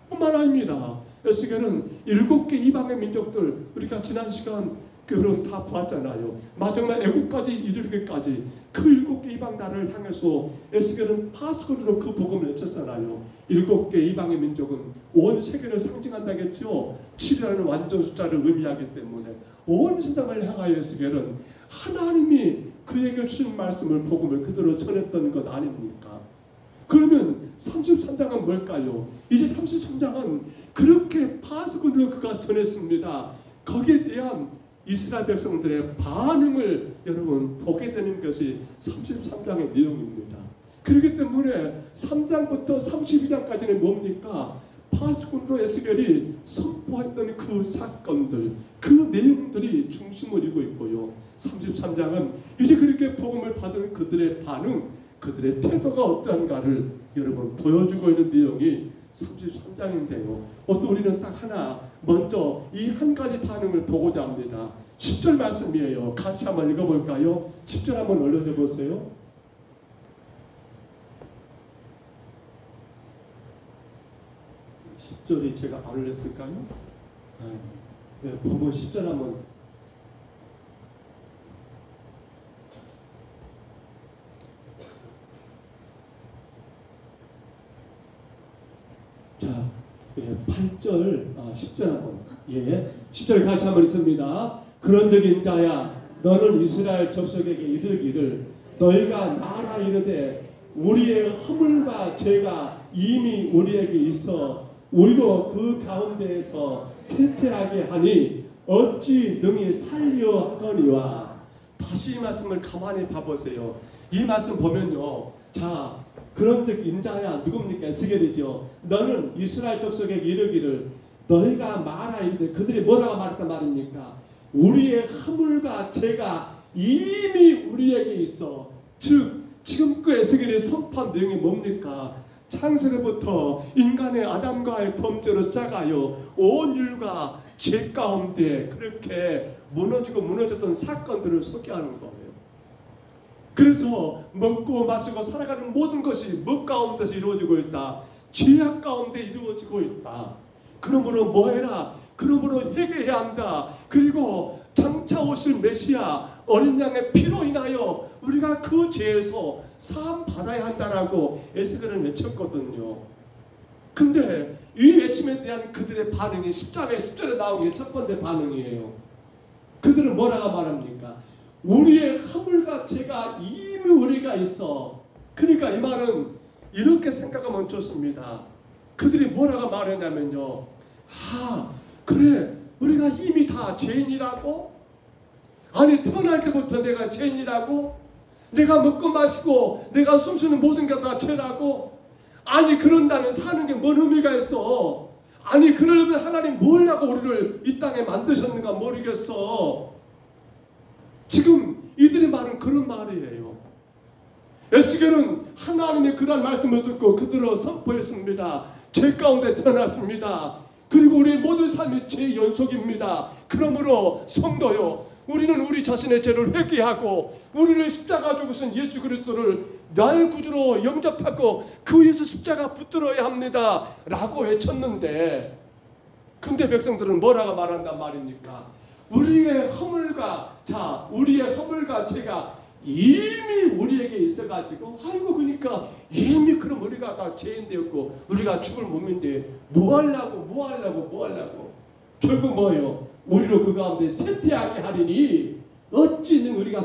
뿐만 아닙니다. 에스겔은 7개 이방의 민족들, 우리가 지난 시간 그런 다 보았잖아요. 마지막 애국까지 이르기까지 그 7개 이방 나라를 향해서 에스겔은 파수꾼으로 그 복음을 외쳤잖아요. 7개 이방의 민족은 온 세계를 상징한다겠죠. 7이라는 완전 숫자를 의미하기 때문에 온 세상을 향하여 에스겔은 하나님이 그에게 주신 말씀을, 복음을 그대로 전했던 것 아닙니까? 그러면 33장은 뭘까요? 이제 33장은 그렇게 파수꾼으로 그가 전했습니다. 거기에 대한 이스라엘 백성들의 반응을 여러분 보게 되는 것이 33장의 내용입니다. 그렇기 때문에 3장부터 32장까지는 뭡니까? 파수꾼으로 에스겔이 선포했던 그 사건들, 그 내용들이 중심을 이루고 있고요. 33장은 이제 그렇게 복음을 받은 그들의 반응, 그들의 태도가 어떠한가를 여러분 보여주고 있는 내용이 33장인데요. 또 우리는 딱 하나 먼저 이 한 가지 반응을 보고자 합니다. 10절 말씀이에요. 같이 한번 읽어볼까요? 10절 한번 올려줘 보세요. 10절이 제가 안 올렸을까요? 네, 본문 10절 한번. 자, 8절, 10절 한번. 10절 같이 한번 읽습니다. 그런 적이 인자야, 너는 이스라엘 족속에게 이르기를, 너희가 나라 이르되 우리의 허물과 죄가 이미 우리에게 있어 우리로 그 가운데에서 쇠퇴하게 하니 어찌 능히 살려 하거니와. 다시 이 말씀을 가만히 봐보세요. 이 말씀 보면요, 자, 그런 적 인자야 누굽니까? 에스겔이죠. 너는 이스라엘 족속에게 이르기를, 너희가 말하 이르되, 그들이 뭐라고 말했단 말입니까? 우리의 허물과 죄가 이미 우리에게 있어. 즉 지금 그 에스겔이 선포한 내용이 뭡니까? 창세로부터 인간의 아담과의 범죄로 시작하여 온 인류가 죄 가운데 그렇게 무너지고 무너졌던 사건들을 소개하는 거예요. 그래서 먹고 마시고 살아가는 모든 것이 뭐 가운데서 이루어지고 있다? 죄악 가운데 이루어지고 있다. 그러므로 뭐해라? 그러므로 회개해야 한다. 그리고 장차 오실 메시아 어린 양의 피로 인하여 우리가 그 죄에서 사함 받아야 한다라고 에스겔은 외쳤거든요. 근데 이 외침에 대한 그들의 반응이 10절에 나온 게 첫 번째 반응이에요. 그들은 뭐라고 말합니까? 우리의 허물과 죄가 이미 우리가 있어. 그러니까 이 말은 이렇게 생각하면 좋습니다. 그들이 뭐라고 말했냐면요, 그래 우리가 이미 다 죄인이라고? 아니 태어날 때부터 내가 죄인이라고? 내가 먹고 마시고 내가 숨쉬는 모든 게 다 죄라고? 아니 그런다면 사는 게 뭔 의미가 있어? 아니 그러려면 하나님 뭘 하고 우리를 이 땅에 만드셨는가 모르겠어. 지금 이들의 말은 그런 말이에요. 에스겔은 하나님의 그런 말씀을 듣고 그들을 선포했습니다. 죄 가운데 태어났습니다. 그리고 우리의 모든 삶이 죄의 연속입니다. 그러므로 성도요, 우리는 우리 자신의 죄를 회개하고 우리를 십자가 죽으신 예수 그리스도를 나의 구주로 영접하고 그 예수 십자가 붙들어야 합니다 라고 외쳤는데, 근데 백성들은 뭐라고 말한단 말입니까? 우리의 허물과 죄가 이미 우리에게 있어가지고, 아이고 그러니까 이미 그럼 우리가 다 죄인 되었고 우리가 죽을 몸인데 뭐 하려고 결국 뭐예요? 우리로 그 가운데 쇠퇴하게 하리니 어찌 능히 우리가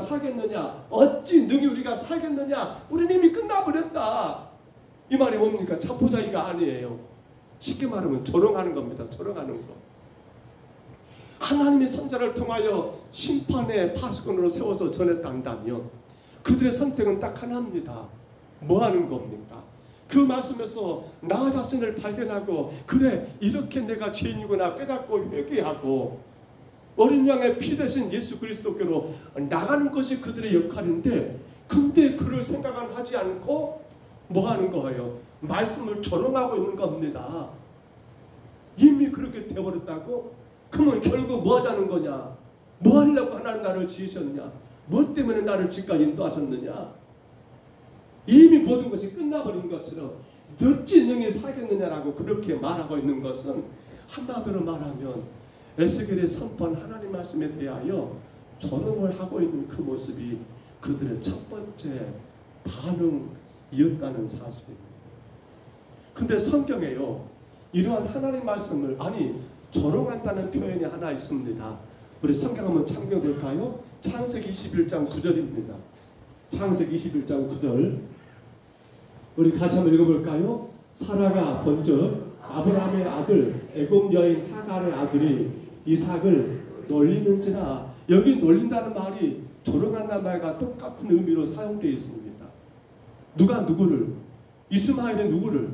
살겠느냐? 우리는 이미 끝나버렸다. 이 말이 뭡니까? 자포자기가 아니에요. 쉽게 말하면 조롱하는 겁니다. 조롱하는 거. 하나님의 선자를 통하여 심판의 파수꾼으로 세워서 전했단다면 그들의 선택은 딱 하나입니다. 뭐 하는 겁니까? 그 말씀에서 나 자신을 발견하고, 그래 이렇게 내가 죄인이구나 깨닫고 회개하고 어린 양의 피 대신 예수 그리스도께로 나가는 것이 그들의 역할인데, 근데 그를 생각은 하지 않고 뭐 하는 거예요? 말씀을 조롱하고 있는 겁니다. 이미 그렇게 되어버렸다고? 그러면 결국 뭐 하자는 거냐? 뭐 하려고 하나님 나를 지으셨냐? 뭐 때문에 나를 지금까지 인도하셨느냐? 이미 모든 것이 끝나버린 것처럼 어찌 능히 살겠느냐라고 그렇게 말하고 있는 것은, 한마디로 말하면 에스겔의 선포한 하나님 말씀에 대하여 조롱을 하고 있는 그 모습이 그들의 첫 번째 반응이었다는 사실입니다. 근데 성경에요, 이러한 하나님 말씀을 조롱한다는 표현이 하나 있습니다. 우리 성경 한번 참고될까요? 창세기 21장 9절입니다. 창세기 21장 9절 우리 같이 한번 읽어볼까요? 사라가 번쩍 아브라함의 아들 애굽 여인 하갈의 아들이 이삭을 놀리는지라. 여기 놀린다는 말이 조롱한다는 말과 똑같은 의미로 사용되어 있습니다. 누가 누구를? 이스마엘은 누구를?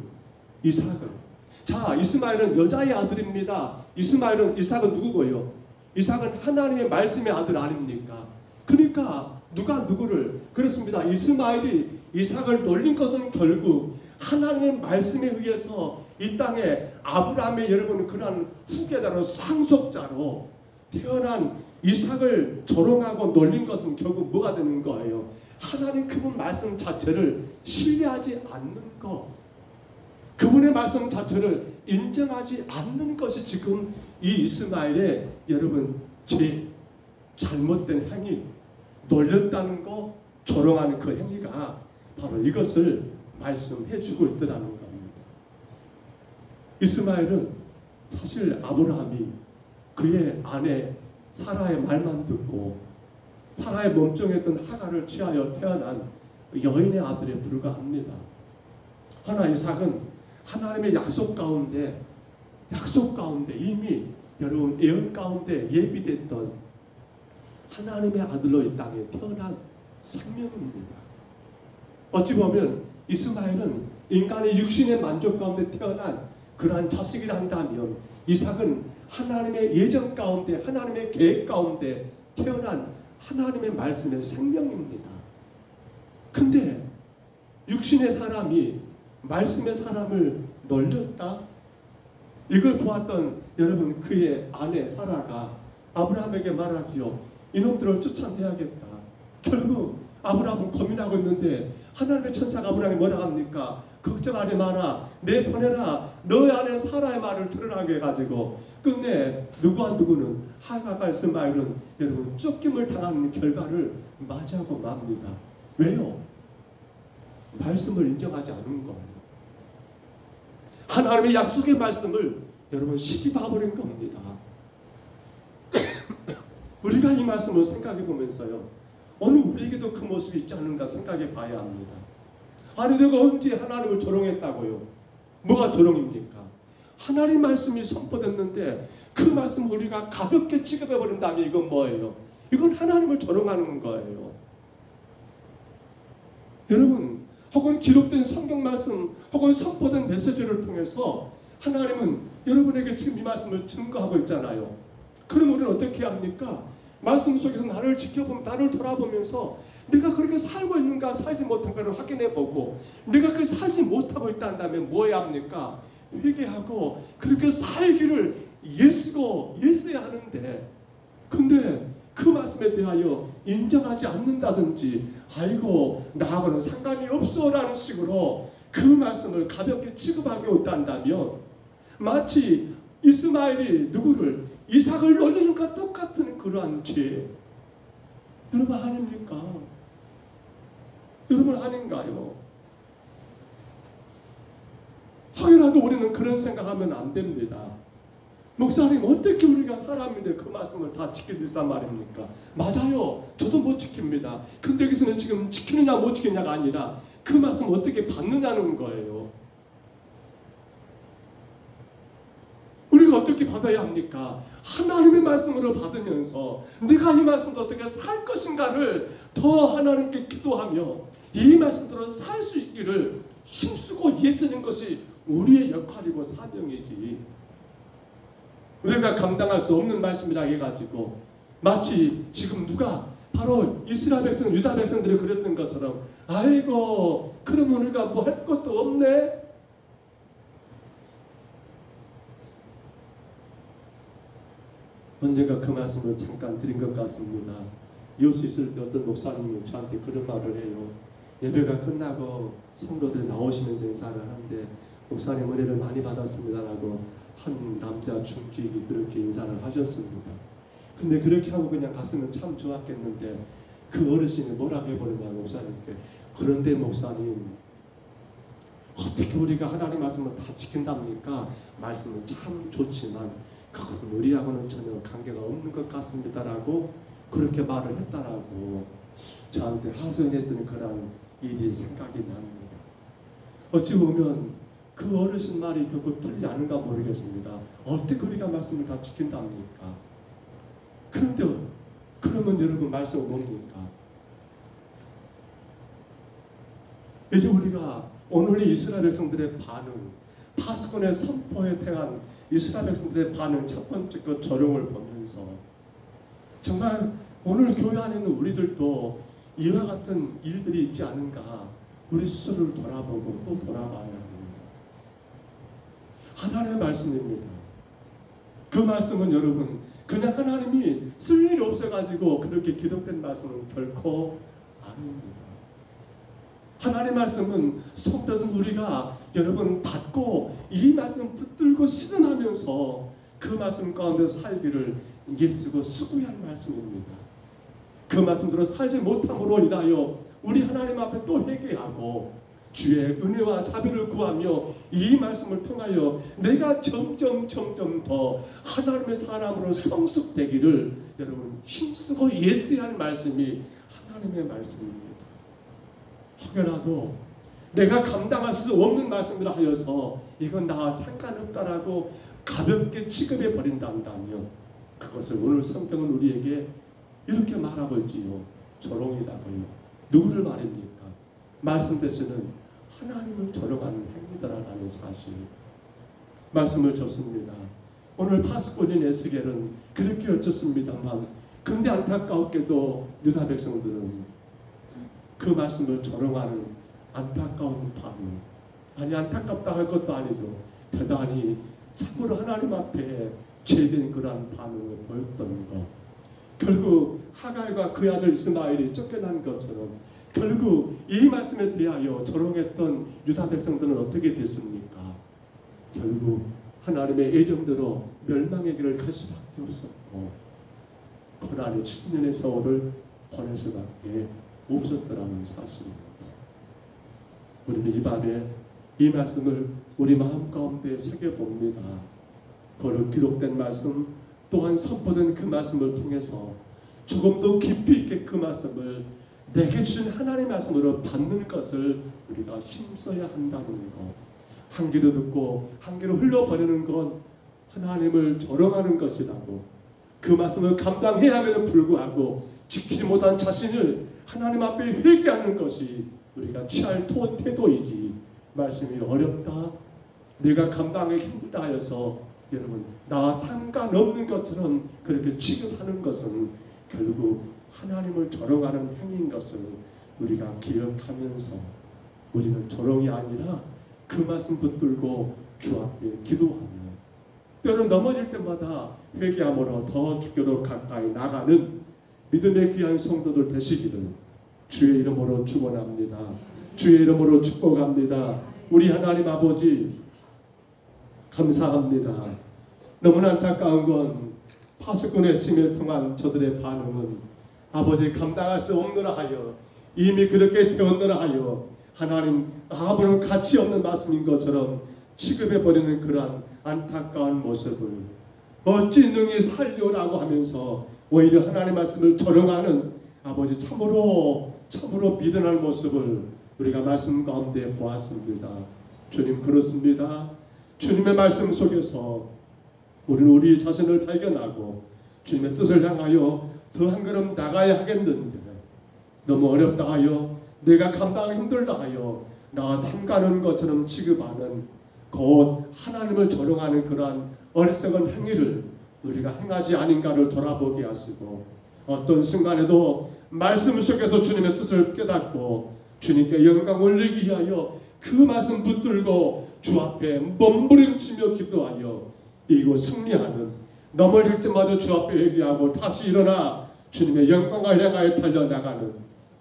이삭을. 자, 이스마엘은 여자의 아들입니다. 이삭은 누구고요? 이삭은 하나님의 말씀의 아들 아닙니까? 그러니까 누가 누구를? 그렇습니다. 이스마엘이 이삭을 놀린 것은 결국 하나님의 말씀에 의해서 이 땅에 아브라함의 여러분 그러한 후계자로 상속자로 태어난 이삭을 조롱하고 놀린 것은 결국 뭐가 되는 거예요? 하나님 그분 말씀 자체를 신뢰하지 않는 것, 그분의 말씀 자체를 인정하지 않는 것이 지금 이 이스마엘의 여러분 잘못된 행위, 놀렸다는 거, 조롱하는 그 행위가 바로 이것을 말씀해 주고 있더라는 겁니다. 이스마엘은 사실 아브라함이 그의 아내 사라의 말만 듣고 사라의 몸종했던 하갈을 취하여 태어난 여인의 아들에 불과합니다. 그러나 이삭은 하나님의 약속 가운데 이미 여러분 예언 가운데 예비됐던 하나님의 아들로 이 땅에 태어난 생명입니다. 어찌 보면 이스마엘은 인간의 육신의 만족 가운데 태어난 그러한 자식이라 한다면, 이삭은 하나님의 예정 가운데 하나님의 계획 가운데 태어난 하나님의 말씀의 생명입니다. 근데 육신의 사람이 말씀의 사람을 놀렸다? 이걸 보았던 여러분 그의 아내 사라가 아브라함에게 말하지요. 이놈들을 쫓아내야겠다. 결국 아브라함은 고민하고 있는데 하나님의 천사가 아브라함이 뭐라고 합니까? 걱정하지 마라, 내 보내라, 너 안에 사라의 말을 드러나게 해가지고 끝내 누구는 하가가 이스마엘은 여러분 쫓김을 당하는 결과를 맞이하고 맙니다. 왜요? 말씀을 인정하지 않은 거예요. 하나님의 약속의 말씀을 여러분 시기 봐버린 겁니다. 우리가 이 말씀을 생각해 보면서요, 오늘 우리에게도 그 모습이 있지 않은가 생각해 봐야 합니다. 아니 내가 언제 하나님을 조롱했다고요? 뭐가 조롱입니까? 하나님 말씀이 선포됐는데 그 말씀을 우리가 가볍게 취급해 버린다면 이건 뭐예요? 이건 하나님을 조롱하는 거예요. 여러분, 혹은 기록된 성경 말씀 혹은 선포된 메시지를 통해서 하나님은 여러분에게 지금 이 말씀을 증거하고 있잖아요. 그럼 우리는 어떻게 합니까? 말씀 속에서 나를 지켜보면, 나를 돌아보면서 내가 그렇게 살고 있는가 살지 못한가를 확인해보고, 내가 그렇게 살지 못하고 있다면 뭐 해야 합니까? 회개하고 그렇게 살기를 예수야 하는데, 근데 그 말씀에 대하여 인정하지 않는다든지 아이고 나하고는 상관이 없어 라는 식으로 그 말씀을 가볍게 취급하고 있다면 마치 이스마엘이 누구를, 이삭을 놀리는 것과 똑같은 그러한 죄. 여러분 아닙니까? 여러분 아닌가요? 혹여라도 우리는 그런 생각하면 안 됩니다. 목사님 어떻게 우리가 사람인데 그 말씀을 다 지킬 수 있단 말입니까? 맞아요. 저도 못 지킵니다. 근데 여기서는 지금 지키느냐 못 지키느냐가 아니라 그 말씀을 어떻게 받느냐는 거예요. 우리가 어떻게 받아야 합니까? 하나님의 말씀으로 받으면서 내가 이 말씀도 어떻게 살 것인가를 더 하나님께 기도하며 이 말씀대로 살 수 있기를 힘쓰고 예쓰는 것이 우리의 역할이고 사명이지, 우리가 감당할 수 없는 말씀이라 해가지고 마치 지금 누가 바로 이스라엘 백성, 유다 백성들이 그랬던 것처럼 아이고 그러면 우리가 뭐 할 것도 없네. 언젠가 그 말씀을 잠깐 드린 것 같습니다. 이웃 있을 때 어떤 목사님이 저한테 그런 말을 해요. 예배가 끝나고 성도들이 나오시면서 인사를 하는데 목사님 은혜를 많이 받았습니다라고 한 남자 중직이 그렇게 인사를 하셨습니다. 근데 그렇게 하고 그냥 갔으면 참 좋았겠는데 그 어르신이 뭐라고 해버리냐 목사님께, 그런데 목사님 어떻게 우리가 하나님 말씀을 다 지킨답니까? 말씀은 참 좋지만 그것은 우리하고는 전혀 관계가 없는 것 같습니다라고 그렇게 말을 했다라고 저한테 하소연했던 그런 일이 생각이 납니다. 어찌 보면 그 어르신 말이 결코 틀리지 않은가 모르겠습니다. 어떻게 우리가 말씀을 다 지킨답니까? 그런데 그러면 여러분 말씀은 뭡니까? 이제 우리가 오늘 이스라엘 백성들의 반응, 파수꾼의 선포에 대한 이스라엘 백성들의 반응, 첫 번째 그 조롱을 보면서 정말 오늘 교회 안에 있는 우리들도 이와 같은 일들이 있지 않은가, 우리 스스로를 돌아보고 또 돌아봐야 합니다. 하나님의 말씀입니다. 그 말씀은 여러분 그냥 하나님이 쓸 일이 없어가지고 그렇게 기록된 말씀은 결코 아닙니다. 하나님의 말씀은 성도된 우리가 여러분 받고 이 말씀 붙들고 실현하면서 그 말씀 가운데 살기를 예수고 수고한 말씀입니다. 그 말씀대로 살지 못함으로 인하여 우리 하나님 앞에 또 회개하고 주의 은혜와 자비를 구하며 이 말씀을 통하여 내가 점점 더 하나님의 사람으로 성숙되기를 여러분 힘쓰고 예수야 할 말씀이 하나님의 말씀입니다. 혹여라도 내가 감당할 수 없는 말씀이라 하여서 이건 나와 상관없다라고 가볍게 취급해 버린다면 그것을 오늘 성경은 우리에게 이렇게 말하고 있지요. 조롱이라고요. 누구를 말입니까? 말씀 대신은 하나님을 조롱하는 행위다라는 사실. 말씀을 줬습니다. 오늘 파수꾼인 에스겔은 그렇게 어쩌습니다만, 근데 안타깝게도 유다 백성들은 그 말씀을 조롱하는 안타까운 반응, 아니 안타깝다 할 것도 아니죠. 대단히 참으로 하나님 앞에 죄된 그러한 반응을 보였던 것. 결국 하갈과 그 아들 이스마엘이 쫓겨난 것처럼 결국 이 말씀에 대하여 조롱했던 유다 백성들은 어떻게 됐습니까? 결국 하나님의 예정대로 멸망의 길을 갈 수밖에 없었고 고난의 7년의 세월을 보낼 수밖에 없었더라는 사실입니다. 우리는 이 밤에 이 말씀을 우리 마음 가운데 새겨봅니다. 거룩 기록된 말씀 또한 선포된 그 말씀을 통해서 조금 더 깊이 있게 그 말씀을 내게 주신 하나님의 말씀으로 받는 것을 우리가 힘써야 한다는 것. 한 귀로 듣고 한 귀로 흘려버리는 건 하나님을 조롱하는 것이라고, 그 말씀을 감당해야 함에도 불구하고 지키지 못한 자신을 하나님 앞에 회개하는 것이 우리가 취할 태도이지, 말씀이 어렵다, 내가 감당하기 힘들다 하여서 여러분 나와 상관없는 것처럼 그렇게 취급하는 것은 결국 하나님을 조롱하는 행위인 것을 우리가 기억하면서 우리는 조롱이 아니라 그 말씀 붙들고 주 앞에 기도하며 때로는 넘어질 때마다 회개함으로 더 주께로 가까이 나가는 믿음의 귀한 성도들 되시기를 주의 이름으로 축원합니다. 주의 이름으로 축복합니다. 우리 하나님 아버지 감사합니다. 너무나 안타까운 건 파수꾼의 침을 통한 저들의 반응은 아버지 감당할 수 없느라 하여, 이미 그렇게 되었느라 하여 하나님 아무런 가치 없는 말씀인 것처럼 취급해버리는 그러한 안타까운 모습을 어찌 능히 살려라고 하면서 오히려 하나님의 말씀을 조롱하는 아버지 참으로 미련한 모습을 우리가 말씀 가운데 보았습니다. 주님, 그렇습니다. 주님의 말씀 속에서 우리는 우리 자신을 발견하고 주님의 뜻을 향하여 더 한 걸음 나가야 하겠는데 너무 어렵다 하여, 내가 감당하기 힘들다 하여 나와 삼가는 것처럼 취급하는 곧 하나님을 조롱하는 그러한 어리석은 행위를 우리가 행하지 아닌가를 돌아보게 하시고, 어떤 순간에도 말씀 속에서 주님의 뜻을 깨닫고 주님께 영광 올리기 위하여 그 말씀 붙들고 주 앞에 몸부림치며 기도하여 이곳 승리하는, 넘어질 때마다 주 앞에 회개하고 다시 일어나 주님의 영광을 향하여 달려나가는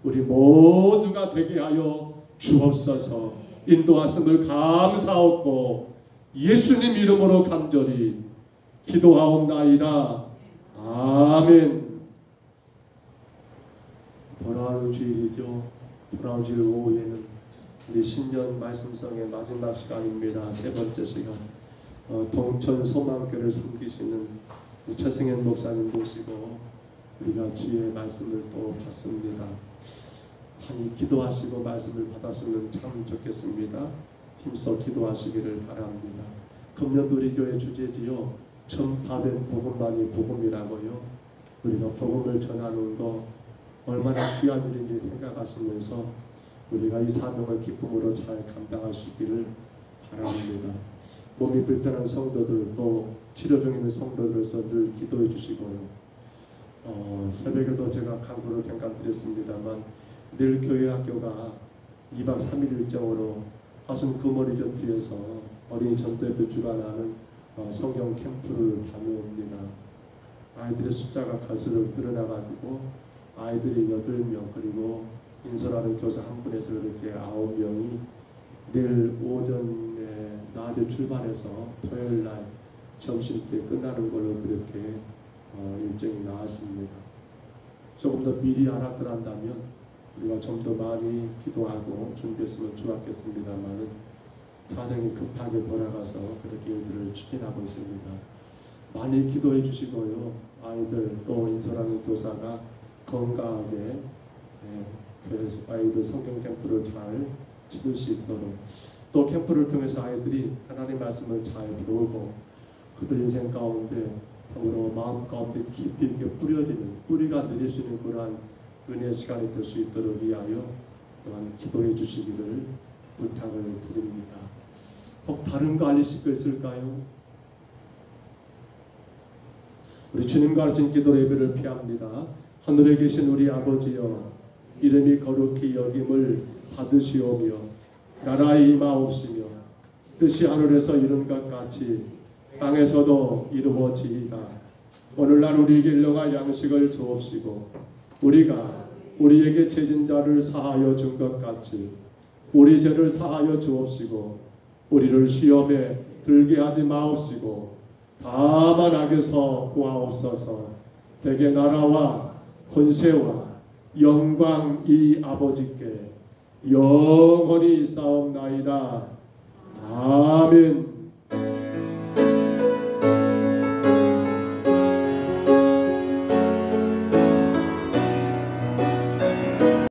우리 모두가 되게 하여 주옵소서. 인도하심을 감사하고 예수님 이름으로 간절히 기도하옵나이다. 아멘. 돌아오는 주일이죠. 돌아오는 주일 오후에는 우리 신년 말씀성의 마지막 시간입니다. 세 번째 시간, 동천 소망교를 섬기시는 최승현 목사님 모시고 우리가 주의 말씀을 또 받습니다. 많이 기도하시고 말씀을 받았으면 참 좋겠습니다. 힘써 기도하시기를 바랍니다. 금년도 우리 교회 주제지요, 전파된 복음만이 복음이라고요. 우리가 복음을 전하는 거 얼마나 귀한 일인지 생각하시면서 우리가 이 사명을 기쁨으로 잘 감당할 수 있기를 바랍니다. 몸이 불편한 성도들, 또 치료 중에 있는 성도들에서 늘 기도해 주시고요. 새벽에도 제가 강구를 잠깐 드렸습니다만 늘 교회 학교가 2박 3일 일정으로 화순 금오리 전투에서 어린이 전도회를 주관하는 성경 캠프를 다녀옵니다. 아이들의 숫자가 갈수록 늘어나가지고 아이들이 8명, 그리고 인솔하는 교사 한 분에서 그렇게 9명이 내일 오전에 낮에 출발해서 토요일날 점심때 끝나는 걸로 그렇게 일정이 나왔습니다. 조금 더 미리 알아들었다면 우리가 좀 더 많이 기도하고 준비했으면 좋았겠습니다만 사정이 급하게 돌아가서 그렇게 일들을 추진하고 있습니다. 많이 기도해 주시고요. 아이들 또 인솔하는 교사가 건강하게 아이들 성경 캠프를 잘 치를 수 있도록, 또 캠프를 통해서 아이들이 하나님의 말씀을 잘 배우고 그들 인생 가운데 참으로 마음 가운데 깊이 있게 뿌려지는, 뿌리가 내릴 수 있는 그러한 은혜의 시간이 될 수 있도록 위하여 또한 기도해 주시기를 부탁을 드립니다. 혹 다른 거 알리실 거 있을까요? 우리 주님 가르친 기도 예배를 피합니다. 하늘에 계신 우리 아버지여, 이름이 거룩히 여김을 받으시오며 나라의 임하옵시며 뜻이 하늘에서 이룬 것 같이 땅에서도 이루어지이다. 오늘날 우리에게 일용할 양식을 주옵시고 우리가 우리에게 죄진 자를 사하여 준 것 같이 우리 죄를 사하여 주옵시고 우리를 시험에 들게 하지 마옵시고 다만 악에서 구하옵소서. 대개 나라와 권세와 영광이 아버지께 영원히 싸움나이다. 아멘.